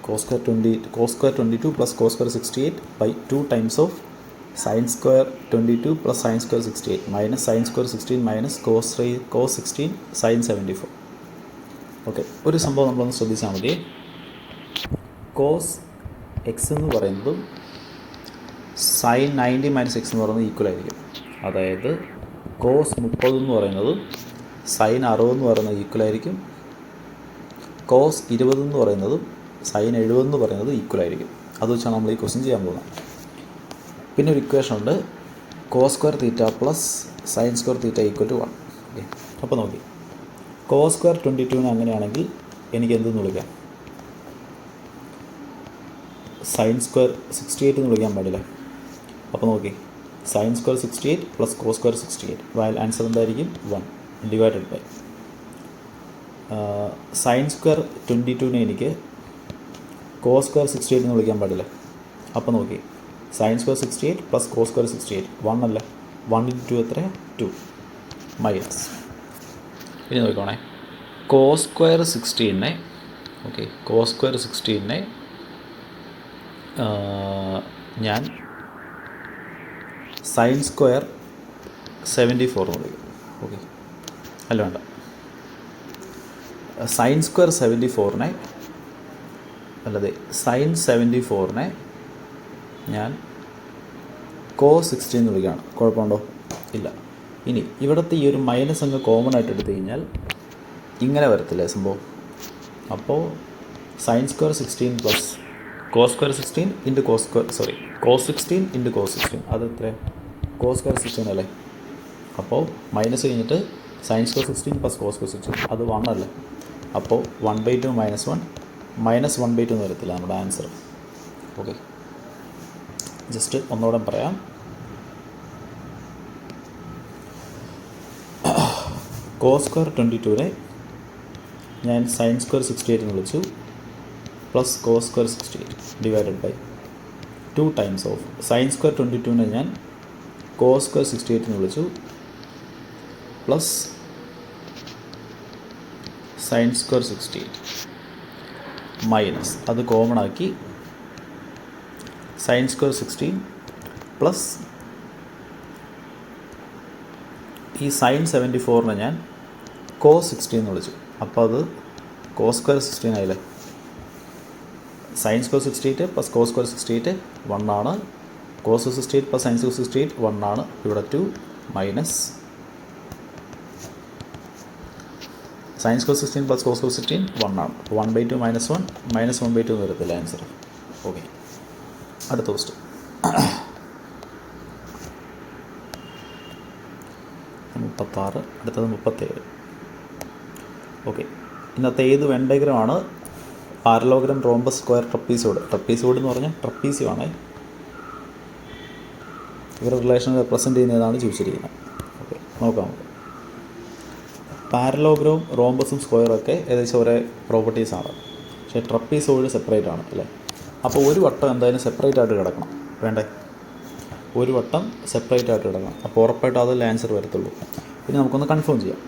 cos square 22 plus cos square 68 by 2 times of sin square 22 plus sin square 68 minus sin square 16 minus cos 16 sin 74. Okay, ഒരു സംഭവം നമ്മളൊന്ന് ശ്രദ്ധിച്ചാൽ മതി. കോസ് എക്സ് എന്ന് പറയുന്നതും സൈൻ 90 മൈനസ് എക്സ് എന്ന് പറയുന്നത് ഈക്വൽ ആയിരിക്കും. അതായത് കോസ് 30 എന്ന് പറയുന്നതും സൈൻ 60 എന്ന് പറയുന്നത് ഈക്വൽ ആയിരിക്കും. കോസ് 20 എന്ന് പറയുന്നതും സൈൻ 70 എന്ന് പറയുന്നത് ഈക്വൽ ആയിരിക്കും. അത് വെച്ചാണ് നമ്മൾ ഈ ക്വസ്റ്റ്യൻ ചെയ്യാൻ പോകുന്നത്. പിന്നെ ഒരു ഇക്വേഷൻ ഉണ്ട്, cos square theta plus sine square theta equal to 1. Okay, അപ്പോൾ നോക്കി, കോസ് സ്ക്വയർ 22 അങ്ങനെയാണെങ്കിൽ എനിക്ക് എന്തെന്ന് വിളിക്കാം? സൈൻ സ്ക്വയർ 68 എന്ന് വിളിക്കാൻ പാടില്ല. അപ്പോൾ നോക്കി, sine square 68 plus cos square 68, വയൽ ആൻസർ എന്തായിരിക്കും? 1 ഡിവൈഡഡ് ബൈ സൈൻ സ്ക്വയർ 22 എനിക്ക് കോസ് സ്ക്വയർ 68 എന്ന് വിളിക്കാൻ പാടില്ല. അപ്പോൾ നോക്കി, sine square 68 plus cos square 68 1 അല്ല, 1 × 2 എത്ര? 2 മൈനസ്. ഇനി നോക്കണേ, cos square 16 okay, cos square 16 ഞാൻ സൈൻ സ്ക്വയർ 74 എന്ന് വിളിക്കും. ഓക്കെ, അല്ല വേണ്ട, സൈൻ സ്ക്വയർ 74 അല്ലാതെ സൈൻ 74 ഞാൻ കോസ് 16 എന്ന് വിളിക്കുകയാണ്. കുഴപ്പമുണ്ടോ? ഇല്ല. ഇനി ഇവിടുത്തെ ഈ ഒരു മൈനസ് അങ്ങ് കോമൺ ആയിട്ട് എടുത്തു കഴിഞ്ഞാൽ ഇങ്ങനെ വരത്തില്ലേ സംഭവം? അപ്പോൾ sine square 16 plus cos square 16 into cos 16 into cos 16, അത് എത്ര? കോസ് സ്ക്വയർ 16 അല്ലേ? അപ്പോൾ മൈനസ് കഴിഞ്ഞിട്ട് sine square 16 plus cos square 16, അത് 1 അല്ലേ? അപ്പോൾ 1/2 മൈനസ് 1 മൈനസ് 1/2 എന്ന് വരത്തില്ല നമ്മുടെ ആൻസർ. ഓക്കെ, ജസ്റ്റ് ഒന്നുകൂടെ പറയാം. കോസ് സ്ക്വയർ 22 ഞാൻ സൈൻ സ്ക്വയർ 68 എന്ന് വിളിച്ചു, plus cos square 68 divided by 2 times of sine square 22 ഞാൻ കോസ് സ്ക്വയർ 68 എന്ന് വിളിച്ചു, പ്ലസ് സൈൻ സ്ക്വയർ 68 മൈനസ്, അത് കോമൺ ആക്കി സൈൻ സ്ക്വയർ 16 പ്ലസ് ഈ സൈൻ 74 ഞാൻ കോസ് 16 എന്ന് വിളിച്ചു. അപ്പോൾ അത് കോസ് സ്ക്വയർ 16 ആയില്ലേ? Sine square 68 plus cos square 68 1 ആണ്, കോസ് 68 പ്ലസ് സൈൻ സ്ക്വയർ 68 1 ആണ്. ഇവിടെ 2 minus sine square 16 plus cos square 16 1 ആണ്. 1/2 മൈനസ് 1 മൈനസ് 1/2 എന്ന് വരത്തില്ല ആൻസർ. ഓക്കെ, അടുത്ത ക്വസ്റ്റ്യൻ. അടുത്തത് 37. ഓക്കെ, ഇന്നത്തെ ഏത് വെൻ ഡയഗ്രമാണ്? Parallelogram, rhombus, square, trapezoid. Trapezoid എന്ന് പറഞ്ഞാൽ ട്രപ്പീസിയമാണ്. ഇവരുടെ റിലേഷൻ റെപ്രസെൻറ്റ് ചെയ്യുന്നതാണ് ചോദിച്ചിരിക്കുന്നത്. ഓക്കെ, നോക്കാം. പാരലോഗ്രാം, റോംബസും സ്ക്വയറും ഒക്കെ ഏകദേശം ഒരേ പ്രോപ്പർട്ടീസാണ്. പക്ഷേ ട്രപ്പീസോഡ് സെപ്പറേറ്റ് ആണ് അല്ലേ? അപ്പോൾ ഒരു വട്ടം എന്തായാലും സെപ്പറേറ്റ് ആയിട്ട് കിടക്കണം, വേണ്ടേ? ഒരു വട്ടം സെപ്പറേറ്റ് ആയിട്ട് കിടക്കണം. അപ്പോൾ ഉറപ്പായിട്ടും അതിൽ ആൻസർ വരത്തുള്ളൂ. പിന്നെ നമുക്കൊന്ന് കൺഫേം ചെയ്യാം.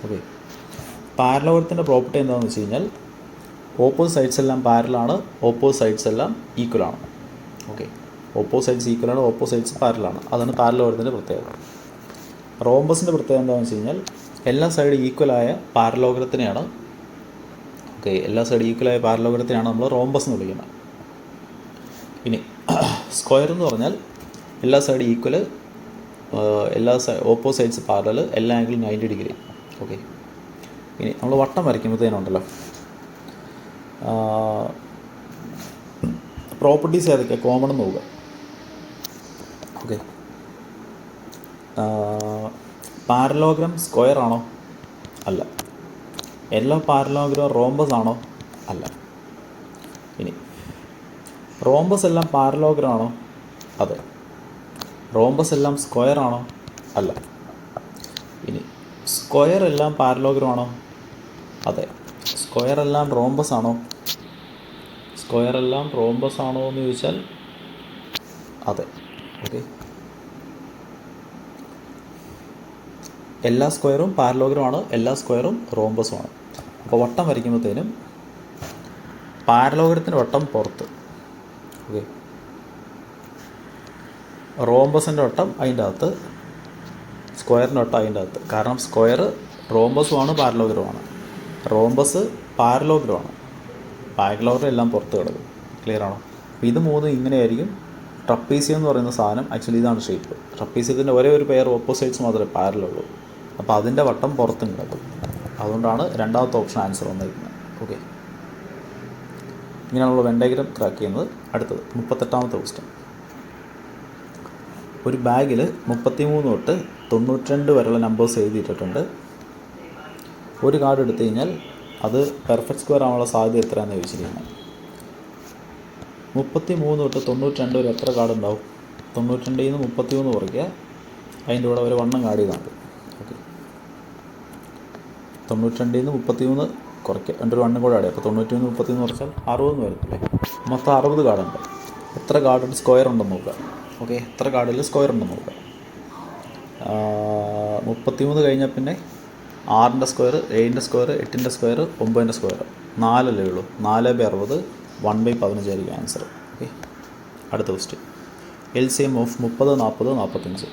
ഓക്കെ, പാരലോഗ്രത്തിൻ്റെ പ്രോപ്പർട്ടി എന്താണെന്ന് വെച്ച് കഴിഞ്ഞാൽ ഓപ്പോസിറ്റ് സൈഡ്സ് എല്ലാം പാരലാണ്, ഓപ്പോസിറ്റ് സൈഡ്സ് എല്ലാം ഈക്വലാണ്. ഓക്കെ, ഓപ്പോസിറ്റ് സൈഡ്സ് ഈക്വലാണ്, ഓപ്പോസിറ്റ് സൈഡ്സ് പാരലാണ്. അതാണ് പാരലോഗ്രത്തിൻ്റെ പ്രത്യേകത. റോംബസിൻ്റെ പ്രത്യേകത എന്താണെന്ന് വെച്ച് കഴിഞ്ഞാൽ എല്ലാ സൈഡും ഈക്വലായ പാരലോഗ്രത്തിനെയാണ് എല്ലാ സൈഡും ഈക്വലായ പാരലോഗ്രത്തിനെയാണ് നമ്മൾ റോംബസ് എന്ന് വിളിക്കുന്നത്. ഇനി സ്ക്വയർ എന്ന് പറഞ്ഞാൽ എല്ലാ സൈഡും ഈക്വൽ, ഓപ്പോസിറ്റ് സൈഡ്സ് പാരലൽ, എല്ലാ ആംഗിളും 90 ഡിഗ്രി. ഓക്കെ, ഇനി നമ്മൾ വട്ടം വരയ്ക്കുമ്പോഴത്തേനുണ്ടല്ലോ പ്രോപ്പർട്ടീസ് ഏതൊക്കെയാണ് കോമൺ എന്ന് നോക്കുക. ഓക്കെ, പാരലോഗ്രാം സ്ക്വയർ ആണോ? അല്ല. എല്ലാ പാരലോഗ്രാം റോംബസ് ആണോ? അല്ല. ഇനി റോംബസ് എല്ലാം പാരലോഗ്രാം ആണോ? അതെ. റോംബസ് എല്ലാം സ്ക്വയർ ആണോ? അല്ല. ഇനി സ്ക്വയർ എല്ലാം പാരലോഗ്രാം ആണോ? അതെ. സ്ക്വയർ എല്ലാം റോംബസ് ആണോ? സ്ക്വയർ എല്ലാം റോംബസ് ആണോ എന്ന് ചോദിച്ചാൽ അതെ. ഓക്കെ, എല്ലാ സ്ക്വയറും പാരലോഗ്രാം ആണ്, എല്ലാ സ്ക്വയറും റോംബസും ആണ്. അപ്പോൾ വട്ടം വരയ്ക്കുമ്പോഴത്തേനും പാരലോഗ്രത്തിൻ്റെ വട്ടം പുറത്ത്, ഓക്കെ, റോംബസിൻ്റെ വട്ടം അതിൻ്റെ അകത്ത്, സ്ക്വയറിൻ്റെ വട്ടം അതിൻ്റെ അകത്ത്. കാരണം സ്ക്വയർ റോംബസുമാണ് പാരലോഗ്രമാണ്, റോംബസ് പാരലോഗ്രമാണ്, പാരലോഗ്രം എല്ലാം പുറത്ത് കിടക്കും. ക്ലിയർ ആണോ? അപ്പോൾ ഇത് മൂന്നും ഇങ്ങനെയായിരിക്കും. ട്രപ്പീസിയം എന്ന് പറയുന്ന സാധനം ആക്ച്വലി ഇതാണ് ഷേപ്പ്. ട്രപ്പീസിയത്തിൻ്റെ ഒരേ ഒരു പെയർ ഓപ്പോസിറ്റ്സ് മാത്രമേ പാരലുള്ളൂ. അപ്പോൾ അതിൻ്റെ വട്ടം പുറത്തും കിടക്കും. അതുകൊണ്ടാണ് രണ്ടാമത്തെ ഓപ്ഷൻ ആൻസർ വന്നിരിക്കുന്നത്. ഓക്കെ, ഇങ്ങനെയുള്ള വെൻ ഡയഗ്രം ക്രാക്ക് ചെയ്യുന്നത്. അടുത്തത് 38ാമത്തെ ക്വസ്റ്റ്യൻ. ഒരു ബാഗിൽ 33 തൊട്ട് 92 വരെയുള്ള നമ്പേഴ്സ് എഴുതിയിട്ടുണ്ട്. ഒരു കാർഡ് എടുത്തു കഴിഞ്ഞാൽ അത് പെർഫെക്റ്റ് സ്ക്വയർ ആവാനുള്ള സാധ്യത എത്രയാണെന്ന് ചോദിച്ചിരിക്കുന്നത്. 33 തൊട്ട് 92 വരെ എത്ര കാർഡ് ഉണ്ടാവും? 92 നിന്ന് 33 കുറയ്ക്കുക, അതിൻ്റെ കൂടെ ഒരു വണ്ണം കാർഡ് ചെയ്താൽ മതി. ഓക്കെ, 92 നിന്ന് 33 കുറയ്ക്കുക, എൻ്റെ ഒരു വണ്ണം കൂടെ ആഡ് ചെയ്യുക. അപ്പോൾ 93 33 കുറച്ചാൽ 60 വരത്തില്ലേ? മൊത്തം 60 കാർഡുണ്ട്. എത്ര കാർഡിൽ സ്ക്വയർ ഉണ്ടെന്ന് നോക്കുക. ഓക്കെ, എത്ര കാർഡിൽ സ്ക്വയർ ഉണ്ടെന്ന് നോക്കുക. 33 കഴിഞ്ഞാൽ പിന്നെ 6ൻ്റെ സ്ക്വയർ, 7ൻ്റെ സ്ക്വയർ, 8ൻ്റെ സ്ക്വയർ, 9ൻ്റെ സ്ക്വയർ, 4 ഉള്ളൂ. 4/60 1/15 ആയിരിക്കും ആൻസർ. ഓക്കെ, അടുത്ത ക്വസ്റ്റ്യൻ. LCM of 30, 40, 45.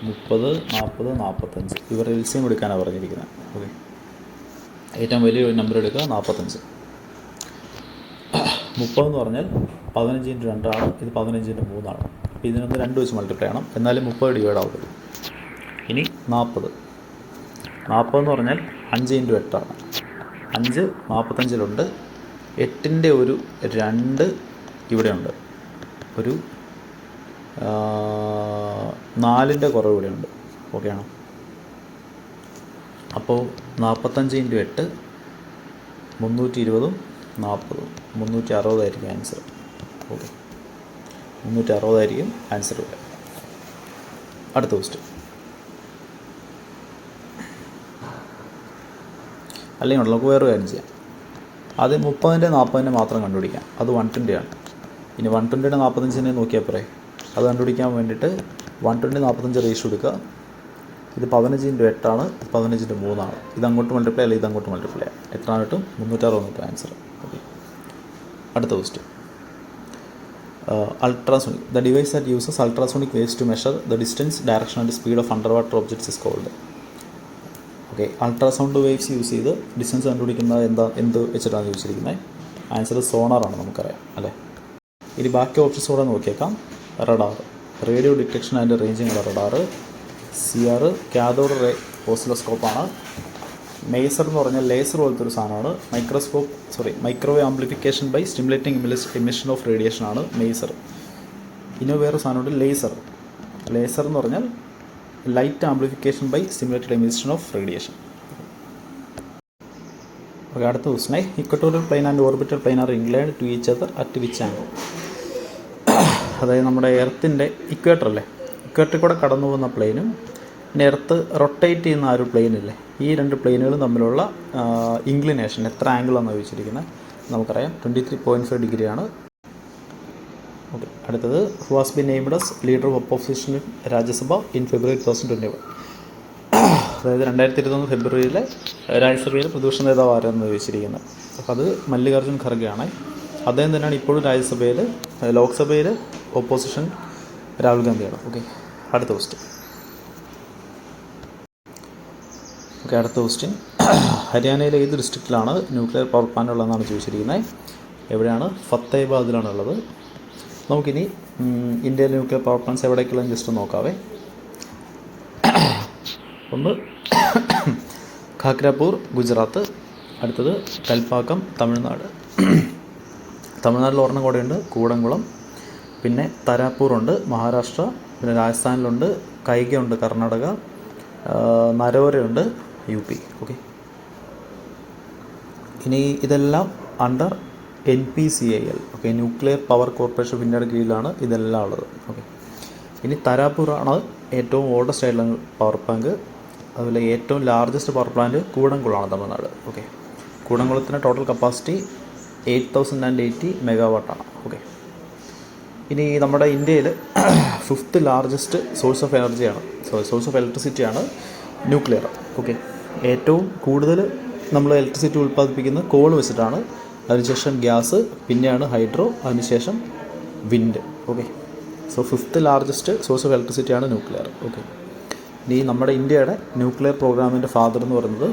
30, 40, 45 ഇവർ LCM എടുക്കാനാണ് പറഞ്ഞിരിക്കുന്നത്. ഓക്കെ, ഏറ്റവും വലിയൊരു നമ്പർ എടുക്കുക, 45. 30 എന്ന് പറഞ്ഞാൽ 15 × 2 ആണ്, ഇത് 15 × 3 ആണ്. അപ്പോൾ ഇതിനൊന്ന് 2 വെച്ച് മൾട്ടിപ്ലൈ ചെയ്യണം, എന്നാലും 30 ഡിവൈഡ് ആവുള്ളൂ. ഇനി 40 എന്ന് പറഞ്ഞാൽ 5 × 8 ആണ്. 5 45-ലുണ്ട്. 8ൻ്റെ ഒരു 2 ഇവിടെയുണ്ട്, ഒരു 4ൻ്റെ കുറവ് ഇവിടെയുണ്ട്. ഓക്കെ ആണോ? അപ്പോൾ 45 × 8 320, 40, 360 ആയിരിക്കും ആൻസർ. ഓക്കെ, 360 ആയിരിക്കും ആൻസർ ഇവിടെ. അടുത്ത ക്വസ്റ്റ്യൻ. അല്ലെങ്കിൽ നമുക്ക് വേറെ കാര്യം ചെയ്യാം. ആദ്യം 30ൻ്റെ 40ൻ്റെ മാത്രം കണ്ടുപിടിക്കാം. അത് 120 ആണ്. ഇനി 120യുടെ 45നെ നോക്കിയാൽ പോരെ. അത് കണ്ടുപിടിക്കാൻ വേണ്ടിയിട്ട് 120 45 റേഷ്യോ എടുക്കുക. ഇത് 15 × 8 ആണ്, 15 × 3 ആണ്. ഇത് അങ്ങോട്ട് മൾട്ടിപ്ലൈ അല്ലെങ്കിൽ ഇത് അങ്ങോട്ട് മൾട്ടിപ്ലൈ ചെയ്യാം. എത്ര കിട്ടും? 360 കിട്ടും ആൻസർ. ഓക്കെ, അടുത്ത question. Ultrasonic. The device that uses ultrasonic waves to measure the distance, direction and speed of under water objects is called. Okay, ultrasound waves use ചെയ്ത് ഡിസ്റ്റൻസ് കണ്ടുപിടിക്കുന്നത് എന്ത് വെച്ചിട്ടാണ് ചോദിച്ചിരിക്കുന്നത്? ആൻസർ സോണാറാണ്, നമുക്കറിയാം അല്ലേ. ഇനി ബാക്കി ഓപ്ഷൻസ് കൂടെ നോക്കിയേക്കാം. Radar, radio detection and ranging ഉള്ള റഡാർ. CR കാഥോഡ് റേ ഓസിലോസ്കോപ്പാണ്. മേസർ എന്ന് പറഞ്ഞാൽ ലേസർ പോലത്തെ ഒരു സാധനമാണ്. Microwave amplification by stimulating emission of radiation ആണ് മേസർ. ഇനി വേറെ സാധനമുണ്ട് ലേസർ. ലേസർ എന്ന് പറഞ്ഞാൽ light amplification by stimulated emission of radiation. Okay, അടുത്ത question. Equatorial plane and orbital plane are inclined to each other at which angle? അതായത് നമ്മുടെ എർത്തിൻ്റെ equator അല്ലേ, ഇക്വേറ്ററിൽ കൂടെ കടന്നു പോകുന്ന പ്ലെയിനും പിന്നെ എർത്ത് റൊട്ടേറ്റ് ചെയ്യുന്ന ആ ഒരു പ്ലെയിനില്ലേ, ഈ 2 പ്ലെയിനുകളും തമ്മിലുള്ള ഇൻക്ലിനേഷൻ എത്ര ആംഗിളാണെന്ന് ചോദിച്ചിരിക്കുന്നത്. നമുക്കറിയാം 23.5 ഡിഗ്രിയാണ്. ഓക്കെ, അടുത്തത്. Who has been named as leader of opposition in Rajya Sabha in February 2021? അതായത് 2021 ഫെബ്രുവരിയിലെ രാജ്യസഭയിലെ പ്രതിപക്ഷ നേതാവ് ആരാണെന്ന് ചോദിച്ചിരിക്കുന്നത്. അപ്പോൾ അത് മല്ലികാർജ്ജുൻ ഖർഗെയാണ്. അദ്ദേഹം തന്നെയാണ് ഇപ്പോഴും രാജ്യസഭയിൽ, ലോക്സഭയിൽ ഓപ്പോസിഷൻ രാഹുൽ ഗാന്ധിയാണ്. ഓക്കെ, അടുത്ത ക്വസ്റ്റ്യൻ. ഓക്കെ, അടുത്ത ക്വസ്റ്റ്യൻ. ഹരിയാനയിലെ ഏത് ഡിസ്ട്രിക്റ്റിലാണ് ന്യൂക്ലിയർ പവർ പ്ലാന്റ് ഉള്ളതെന്നാണ് ചോദിച്ചിരിക്കുന്നത്. എവിടെയാണ്? ഫത്തേബാദിലാണ് ഉള്ളത്. നമുക്കിനി ഇന്ത്യയിലെ ന്യൂക്ലിയർ പവർ പ്ലാന്റ്സ് എവിടേക്കുള്ള ജസ്റ്റ് നോക്കാവേ. ഒന്ന് ഖാക്രാപൂർ ഗുജറാത്ത്, അടുത്തത് കൽപ്പാക്കം തമിഴ്നാട്, തമിഴ്നാട്ടിൽ ഒരെണ്ണം കൂടെയുണ്ട്, കൂടംകുളം. പിന്നെ തരാപ്പൂറുണ്ട് മഹാരാഷ്ട്ര. പിന്നെ രാജസ്ഥാനിലുണ്ട്, കൈഗയുണ്ട് കർണാടക, നരോരയുണ്ട് UP. ഓക്കെ, ഇനി ഇതെല്ലാം under NPCIL. Okay, nuclear power corporation of ഇന്ത്യയുടെ കീഴിലാണ് ഇതെല്ലാം ഉള്ളത്. ഓക്കെ, ഇനി തരാപ്പൂറാണ് ഏറ്റവും ഓൾഡസ്റ്റ് ആയിട്ടുള്ള പവർ പ്ലാന്റ്. അതുപോലെ ഏറ്റവും ലാർജസ്റ്റ് പവർ പ്ലാന്റ് കൂടംകുളമാണ് തമിഴ്നാട്. ഓക്കെ, കൂടംകുളത്തിൻ്റെ ടോട്ടൽ കപ്പാസിറ്റി 8080 മെഗാവാട്ടാണ്. ഓക്കെ, ഇനി നമ്മുടെ ഇന്ത്യയിൽ 5th ലാർജസ്റ്റ് സോഴ്സ് ഓഫ് എനർജിയാണ്, സോഴ്സ് ഓഫ് ഇലക്ട്രിസിറ്റിയാണ് ന്യൂക്ലിയർ. ഓക്കെ, ഏറ്റവും കൂടുതൽ നമ്മൾ ഇലക്ട്രിസിറ്റി ഉൽപ്പാദിപ്പിക്കുന്നത് കോൾ വെച്ചിട്ടാണ്. അതിനുശേഷം ഗ്യാസ്, പിന്നെയാണ് ഹൈഡ്രോ, അതിനുശേഷം wind. Okay, so 5th largest source of ഇലക്ട്രിസിറ്റിയാണ് ന്യൂക്ലിയർ. ഓക്കെ, ഇനി നമ്മുടെ ഇന്ത്യയുടെ ന്യൂക്ലിയർ പ്രോഗ്രാമിൻ്റെ ഫാദർ എന്ന് പറയുന്നത്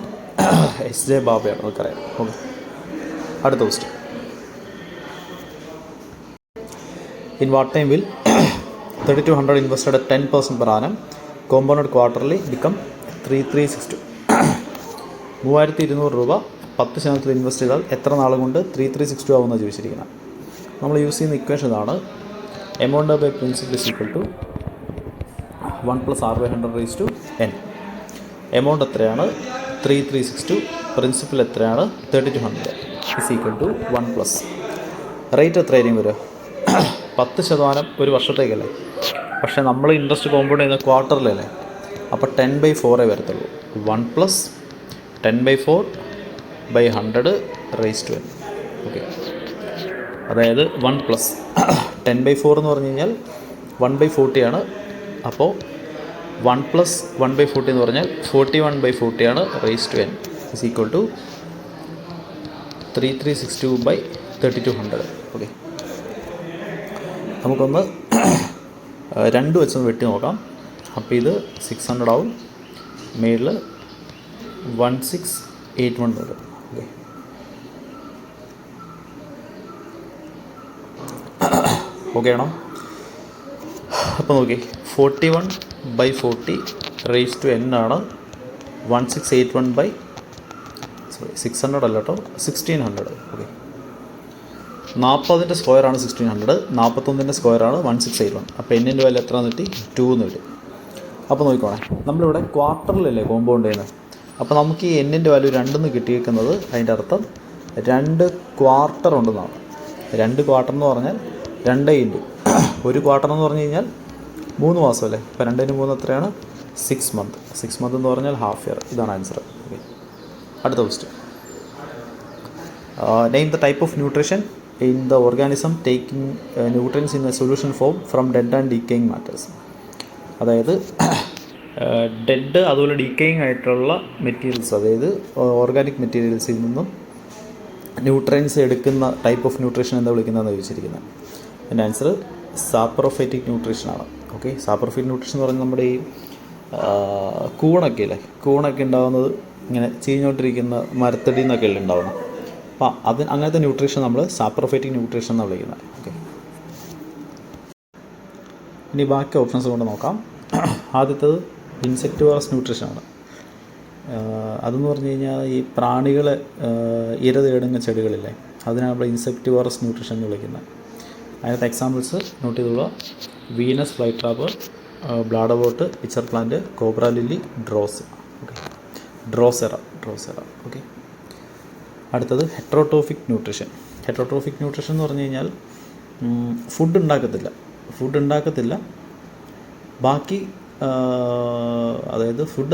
SJ ബാബയാണ്, നമുക്കറിയാം. ഓക്കെ, അടുത്ത question. In what time will 3200 invested at 10% per annum compounded quarterly become 3362? 3200 രൂപ 10% ഇൻവെസ്റ്റ് ചെയ്താൽ എത്ര നാൾ കൊണ്ട് 3362 ആവുമെന്ന് ചോദിച്ചിരിക്കുന്നത്. നമ്മൾ യൂസ് ചെയ്യുന്ന ഇക്വേഷൻ ഇതാണ്. Amount by principal is equal to 1 + R/100 amount എത്രയാണ് 3362, പ്രിൻസിപ്പൽ എത്രയാണ് 3200 ഇസ് ഈക്വൽ ടു 1+. റേറ്റ് എത്രയായിരിക്കും വരിക? 10% ഒരു വർഷത്തേക്കല്ലേ, പക്ഷേ നമ്മൾ ഇൻട്രസ്റ്റ് കോമ്പൗണ്ട് ചെയ്യുന്ന ക്വാർട്ടറിലല്ലേ. അപ്പോൾ 10/4 വരത്തുള്ളൂ. 1 + 10/4/100 ഓക്കെ, അതായത് 1 + 10/4 എന്ന് പറഞ്ഞു കഴിഞ്ഞാൽ 1/40 ആണ്. അപ്പോൾ 1 + 1/40 എന്ന് പറഞ്ഞാൽ 41/40 ആണ് n is equal to 3362/3200. Okay, നമുക്കൊന്ന് 2 വെച്ചൊന്ന് വെട്ടി നോക്കാം. അപ്പോൾ ഇത് 600 ആവും, മേളിൽ 1681 വരും. ഓക്കെ, ഓക്കെ ആണോ? അപ്പോൾ നോക്കി 41/40 ആണ് 1600 അല്ല കേട്ടോ, 1600. ഓക്കെ, 40ൻ്റെ സ്ക്വയറാണ് 1600, 41ൻ്റെ സ്ക്വയറാണ് 1681. അപ്പോൾ എന്നിൻ്റെ വാല്യൂ എത്ര കിട്ടി? 2 എന്ന് കിട്ടി. അപ്പോൾ നോക്കിക്കോണേ, നമ്മളിവിടെ ക്വാർട്ടറിലല്ലേ കോമ്പൗണ്ട് ചെയ്യുന്നത്. അപ്പോൾ നമുക്ക് ഈ എന്നിൻ്റെ വാല്യൂ 2 കിട്ടിയേക്കുന്നത് അതിൻ്റെ അർത്ഥം 2 ക്വാർട്ടർ ഉണ്ടെന്നാണ്. 2 ക്വാർട്ടർ എന്ന് പറഞ്ഞാൽ 2 ഇൻറ്റു 1 ക്വാർട്ടർ എന്ന് പറഞ്ഞു കഴിഞ്ഞാൽ 3 മാസമല്ലേ. അപ്പോൾ 2 × 3 എത്രയാണ്? 6 മന്ത്. 6 മന്ത് എന്ന് പറഞ്ഞാൽ ഹാഫ് ഇയർ. ഇതാണ് ആൻസർ. ഓക്കെ, അടുത്ത question. Name the type of nutrition in the organism taking nutrients in a solution form from dead and decaying matters. അതായത് ഡെഡ് അതുപോലെ ഡീക്കേയിങ് ആയിട്ടുള്ള മെറ്റീരിയൽസ്, അതായത് ഓർഗാനിക് മെറ്റീരിയൽസിൽ നിന്നും ന്യൂട്രിയൻസ് എടുക്കുന്ന ടൈപ്പ് ഓഫ് ന്യൂട്രീഷൻ എന്താ വിളിക്കുന്നതെന്ന് ചോദിച്ചിരിക്കുന്നത്. എൻ്റെ ആൻസർ സാപ്രോഫൈറ്റിക് ന്യൂട്രീഷനാണ്. ഓക്കെ, സാപ്രോഫൈറ്റിക് ന്യൂട്രീഷൻ എന്ന് പറഞ്ഞാൽ നമ്മുടെ ഈ കൂണൊക്കെ ഇല്ലേ, കൂണൊക്കെ ഉണ്ടാകുന്നത് ഇങ്ങനെ ചീഞ്ഞോണ്ടിരിക്കുന്ന മരത്തടി നിന്നൊക്കെ അല്ലേ ഉണ്ടാവുന്നത്. അപ്പോൾ അങ്ങനത്തെ ന്യൂട്രീഷൻ നമ്മൾ സാപ്രോഫൈറ്റിക് ന്യൂട്രീഷൻ എന്നാണ് വിളിക്കുന്നത്. ഓക്കെ, ഇനി ബാക്കി ഓപ്ഷൻസ് കൊണ്ട് നോക്കാം. ആദ്യത്തേത് ഇൻസെക്ടിവറസ് ന്യൂട്രീഷനാണ്. അതെന്ന് പറഞ്ഞു കഴിഞ്ഞാൽ ഈ പ്രാണികളെ ഇര തേടുന്ന ചെടികളില്ലേ, അതിനാണ് നമ്മൾ ഇൻസെക്ടിവറസ് ന്യൂട്രീഷൻ എന്ന് വിളിക്കുന്നത്. അതിനകത്ത് എക്സാമ്പിൾസ് നോട്ട് ചെയ്തുള്ള Venus flytrap, bladderwort, pitcher plant, cobra lily, ഡ്രോസ്. Okay, drosera. ഓക്കെ, അടുത്തത് ഹെട്രോട്രോഫിക് ന്യൂട്രീഷൻ. ഹെട്രോട്രോഫിക് ന്യൂട്രീഷൻ എന്ന് പറഞ്ഞു കഴിഞ്ഞാൽ ഫുഡ് ഉണ്ടാക്കത്തില്ല, ബാക്കി അതായത് ഫുഡ്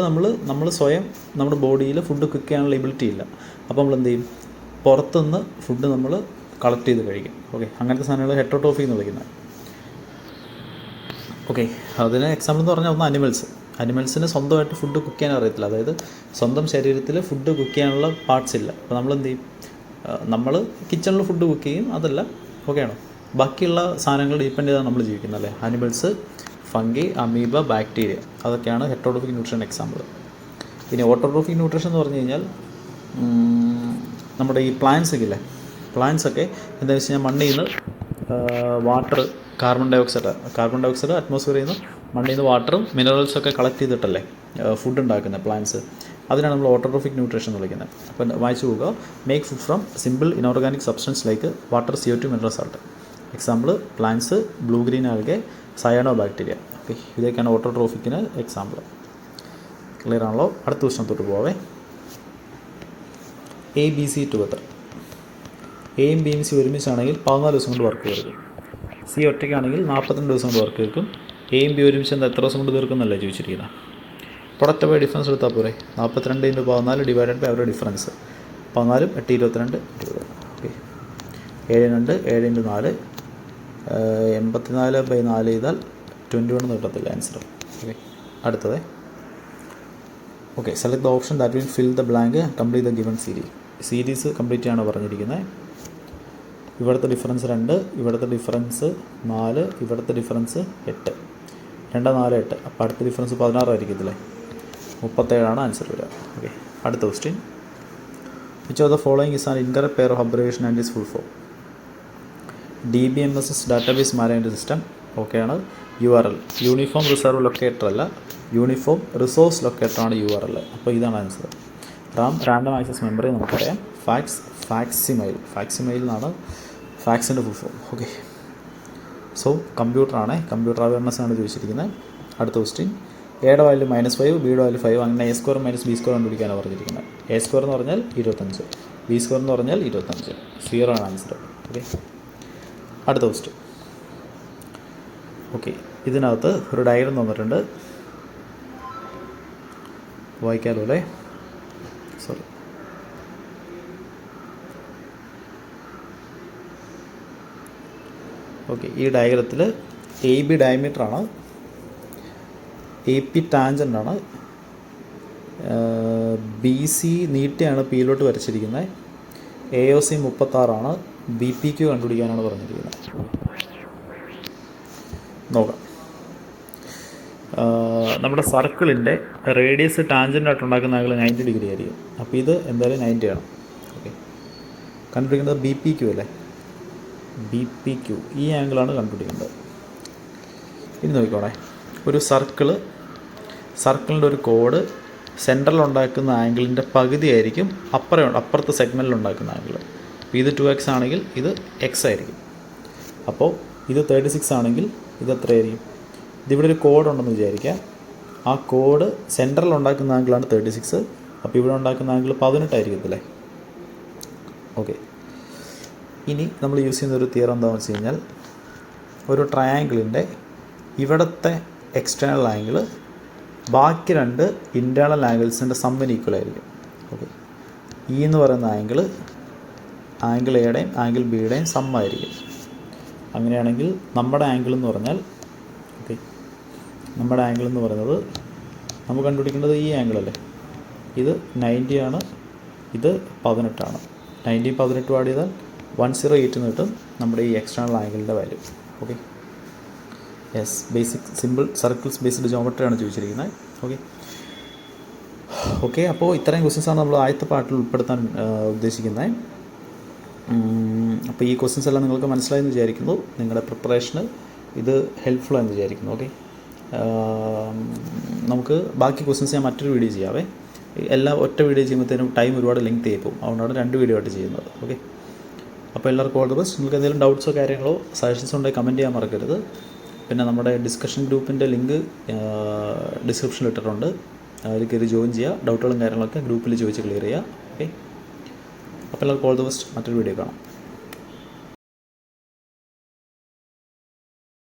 നമ്മൾ സ്വയം നമ്മുടെ ബോഡിയിൽ ഫുഡ് കുക്ക് ചെയ്യാനുള്ള എബിലിറ്റി ഇല്ല. അപ്പോൾ നമ്മൾ എന്ത് ചെയ്യും? പുറത്തുനിന്ന് ഫുഡ് നമ്മൾ കളക്ട് ചെയ്ത് കഴിക്കും. ഓക്കെ, അങ്ങനത്തെ സാധനങ്ങൾ ഹെട്രോട്രോഫിക് എന്ന് വിളിക്കുന്നത്. ഓക്കെ, അതിന് എക്സാമ്പിൾ എന്ന് പറഞ്ഞാൽ ഒന്ന് അനിമൽസിന് സ്വന്തമായിട്ട് ഫുഡ് കുക്ക് ചെയ്യാൻ അറിയത്തില്ല. അതായത് സ്വന്തം ശരീരത്തിൽ ഫുഡ് കുക്ക് ചെയ്യാനുള്ള പാർട്സ് ഇല്ല. അപ്പോൾ നമ്മൾ എന്ത് ചെയ്യും? നമ്മൾ കിച്ചണിൽ ഫുഡ് കുക്ക് ചെയ്യും, അതല്ല. ഓക്കെ ആണോ? ബാക്കിയുള്ള സാധനങ്ങൾ ഡിപ്പെൻഡ് ചെയ്താണ് നമ്മൾ ജീവിക്കുന്നത് അല്ലേ. ആനിമൽസ്, ഫംഗി, അമീബ, ബാക്ടീരിയ, അതൊക്കെയാണ് ഹെട്രോട്രോഫിക് ന്യൂട്രീഷൻ എക്സാമ്പിൾ. പിന്നെ ഓട്ടോട്രോഫിക് ന്യൂട്രീഷൻ എന്ന് പറഞ്ഞു കഴിഞ്ഞാൽ നമ്മുടെ ഈ പ്ലാന്റ്സ് ഒക്കെ ഇല്ലേ, പ്ലാന്റ്സൊക്കെ എന്താണെന്ന് വെച്ച് കഴിഞ്ഞാൽ മണ്ണിൽ നിന്ന് വാട്ടർ, കാർബൺ ഡൈ ഓക്സൈഡ് അറ്റ്മോസ്ഫിയറിൽ നിന്ന് മണ്ണിൽ നിന്ന് വാട്ടറും മിനറൽസൊക്കെ കളക്ട് ചെയ്തിട്ടല്ലേ ഫുഡ് ഉണ്ടാക്കുന്നത് പ്ലാന്റ്സ്. അതിനാണ് നമ്മൾ ഓട്ടോട്രോഫിക് ന്യൂട്രീഷൻ എന്ന് വിളിക്കുന്നത്. അപ്പം വായിച്ചു പോവുക. Make food from simple inorganic substance like water, CO2, mineral salt. Example plants, blue green algae, cyano bacteria. Okay, ഇതൊക്കെയാണ് ഓട്ടോട്രോഫിക്കിന് എക്സാമ്പിൾ. ക്ലിയർ ആണല്ലോ? അടുത്ത പ്രശ്നത്തോട്ട് പോവേ. A, B, C together. എയും ബിയും സി ഒരുമിച്ചാണെങ്കിൽ 14 ദിവസം കൊണ്ട് വർക്ക് തീർക്കും. സി ഒറ്റയ്ക്കാണെങ്കിൽ 42 ദിവസം കൊണ്ട് വർക്ക് തീർക്കും. എയും ബി ഒരുമിച്ച് എത്ര ദിവസം കൊണ്ട് തീർക്കുന്നല്ലേ ചോദിച്ചിരിക്കുന്നത്. പ്രൊഡക്റ്റ് ബൈ ഡിഫറൻസ് എടുത്താൽ പോരെ. 42 × 14 ഡിവൈഡഡ് ബൈ അവരുടെ ഡിഫറൻസ്. 14 8 22 20. ഓക്കെ, 7 2 7 × 4 84/4 ചെയ്താൽ 21 എന്ന് കിട്ടത്തില്ല ആൻസർ. ഓക്കെ, അടുത്തത്. Okay, select the option that will fill the blank complete the given series complete ആണ് പറഞ്ഞിരിക്കുന്നത്. ഇവിടുത്തെ ഡിഫറൻസ് 2, ഇവിടുത്തെ ഡിഫറൻസ് 4, ഇവിടുത്തെ ഡിഫറൻസ് 8. 2 4 8. അപ്പോൾ അടുത്ത ഡിഫറൻസ് 16 ആയിരിക്കത്തില്ലേ. 37 ആൻസർ വരിക. ഓക്കെ, അടുത്ത question. Which of the following is an incorrect pair of abbreviation and is full form? DBMS database management system. ഓക്കെയാണ്. URL യൂണിഫോം റിസർവ് ലൊക്കേറ്റർ അല്ല, യൂണിഫോം റിസോഴ്സ് ലൊക്കേറ്ററാണ് URL. അപ്പോൾ ഇതാണ് answer. Random access memory നമുക്കറിയാം. Facsimile എന്നാണ് ഫാക്സിൻ്റെ full form. Okay, so കമ്പ്യൂട്ടറാണ്, computer awareness ആണ് ചോദിച്ചിരിക്കുന്നത്. അടുത്ത ക്വസ്റ്റ്യൻ. എയുടെ വാല്യൂ -5, ബിയുടെ വാല്യൂ 5, അങ്ങനെ A² - B² കണ്ടുപിടിക്കാനാണ് പറഞ്ഞിരിക്കുന്നത്. A² എന്ന് പറഞ്ഞാൽ 25, B² എന്ന് പറഞ്ഞാൽ 25. 0 ആണ് ആൻസർ. ഓക്കെ, അടുത്ത ക്വസ്റ്റ്യൻ. ഓക്കെ, ഇതിനകത്ത് ഒരു ഡയഗ്രം തന്നിട്ടുണ്ട്, വായിക്കാലോ അല്ലേ? സോറി. ഓക്കെ, ഈ ഡയഗ്രത്തിൽ AB ഡയമീറ്ററാണ്, AP ടാൻജൻ്റാണ്, BC നീട്ടിയാണ് പിയിലോട്ട് വരച്ചിരിക്കുന്നത്, AOC 36 BPQ കണ്ടുപിടിക്കാനാണ് പറഞ്ഞിരിക്കുന്നത്. നോക്കാം. നമ്മുടെ സർക്കിളിൻ്റെ റേഡിയസ് ടാൻജൻ്റായിട്ട് ഉണ്ടാക്കുന്ന ആംഗിൾ 90 ഡിഗ്രി ആയിരിക്കും. അപ്പോൾ ഇത് എന്തായാലും 90 ആണ്. ഓക്കെ, കണ്ടുപിടിക്കുന്നത് BPQ അല്ലേ. BPQ ഈ ആംഗിളാണ് കണ്ടുപിടിക്കേണ്ടത്. ഇനി നോക്കിക്കോണേ, ഒരു സർക്കിളിൻ്റെ ഒരു കോഡ് സെൻറ്ററിൽ ഉണ്ടാക്കുന്ന ആംഗിളിൻ്റെ പകുതി ആയിരിക്കും അപ്പുറത്തെ സെഗ്മെൻറ്റിൽ ഉണ്ടാക്കുന്ന ആംഗിൾ. അപ്പോൾ ഇത് 2x ആണെങ്കിൽ ഇത് x ആയിരിക്കും. അപ്പോൾ ഇത് 36 ആണെങ്കിൽ ഇത് എത്രയായിരിക്കും? ഇതിവിടെ ഒരു കോഡ് ഉണ്ടെന്ന് വിചാരിക്കുക. ആ കോഡ് സെൻറ്ററിൽ ഉണ്ടാക്കുന്ന ആംഗിളാണ് 36. അപ്പോൾ ഇവിടെ ഉണ്ടാക്കുന്ന ആംഗിൾ 18 ആയിരിക്കത്തില്ലേ. ഓക്കെ, ഇനി നമ്മൾ യൂസ് ചെയ്യുന്ന ഒരു തിയറം എന്താണെന്ന് വെച്ച് കഴിഞ്ഞാൽ, ഒരു ട്രയാങ്കിളിൻ്റെ ഇവിടുത്തെ എക്സ്റ്റേണൽ ആംഗിൾ ബാക്കി 2 ഇൻറ്റേർണൽ ആംഗിൾസിൻ്റെ സമ്മിന് ഈക്വൽ ആയിരിക്കും. ഓക്കെ, ഈ എന്ന് പറയുന്ന ആംഗിൾ എയുടെയും ആംഗിൾ ബിയുടെയും സമ്മായിരിക്കും. അങ്ങനെയാണെങ്കിൽ നമ്മുടെ ആംഗിൾ എന്ന് പറഞ്ഞാൽ, ഓക്കെ, നമ്മുടെ ആംഗിൾ എന്ന് പറയുന്നത് നമുക്ക് കണ്ടുപിടിക്കേണ്ടത് ഈ ആംഗിൾ അല്ലേ. ഇത് 90 ആണ്, ഇത് 18 ആണ്. 90 18 ആഡ് ചെയ്താൽ 108 എന്ന് കിട്ടും നമ്മുടെ ഈ എക്സ്റ്റേണൽ ആംഗിളിൻ്റെ value. Okay, yes, basic simple circles based ജോമെട്രിയാണ് ചോദിച്ചിരിക്കുന്നത്. ഓക്കെ, അപ്പോൾ ഇത്രയും ക്വസ്റ്റ്യൻസാണ് നമ്മൾ ആദ്യത്തെ പാർട്ടിൽ ഉൾപ്പെടുത്താൻ ഉദ്ദേശിക്കുന്നത്. അപ്പോൾ ഈ ക്വസ്റ്റ്യൻസ് എല്ലാം നിങ്ങൾക്ക് മനസ്സിലായെന്ന് വിചാരിക്കുന്നു. നിങ്ങളുടെ പ്രിപ്പറേഷന് ഇത് ഹെൽപ്ഫുൾ ആയെന്ന് വിചാരിക്കുന്നു. ഓക്കെ, നമുക്ക് ബാക്കി ക്വസ്റ്റ്യൻസ് ഞാൻ മറ്റൊരു വീഡിയോ ചെയ്യാവേ. എല്ലാം ഒറ്റ വീഡിയോ ചെയ്യുമ്പോഴത്തേനും ടൈം ഒരുപാട് ലെങ്ത് ആയി പോകും. അതുകൊണ്ടാണ് 2 വീഡിയോ ആയിട്ട് ചെയ്യുന്നത്. ഓക്കെ, അപ്പോൾ എല്ലാവർക്കും ഓൾ ദി ബെസ്റ്റ്. നിങ്ങൾക്ക് എന്തെങ്കിലും ഡൗട്ട്സോ കാര്യങ്ങളോ സജഷൻസോ ഉണ്ടെങ്കിൽ കമൻറ്റ് ചെയ്യാൻ മറക്കരുത്. പിന്നെ നമ്മുടെ ഡിസ്കഷൻ ഗ്രൂപ്പിൻ്റെ ലിങ്ക് ഡിസ്ക്രിപ്ഷനിൽ ഇട്ടിട്ടുണ്ട്. അതിൽ കയറി ജോയിൻ ചെയ്യുക. ഡൗട്ടുകളും കാര്യങ്ങളൊക്കെ ഗ്രൂപ്പിൽ ചോദിച്ച് ക്ലിയർ ചെയ്യുക. ഓക്കെ, അപ്പോൾ എല്ലാവർക്കും ഓൾ ദി ബെസ്റ്റ്. മറ്റൊരു വീഡിയോ കാണാം.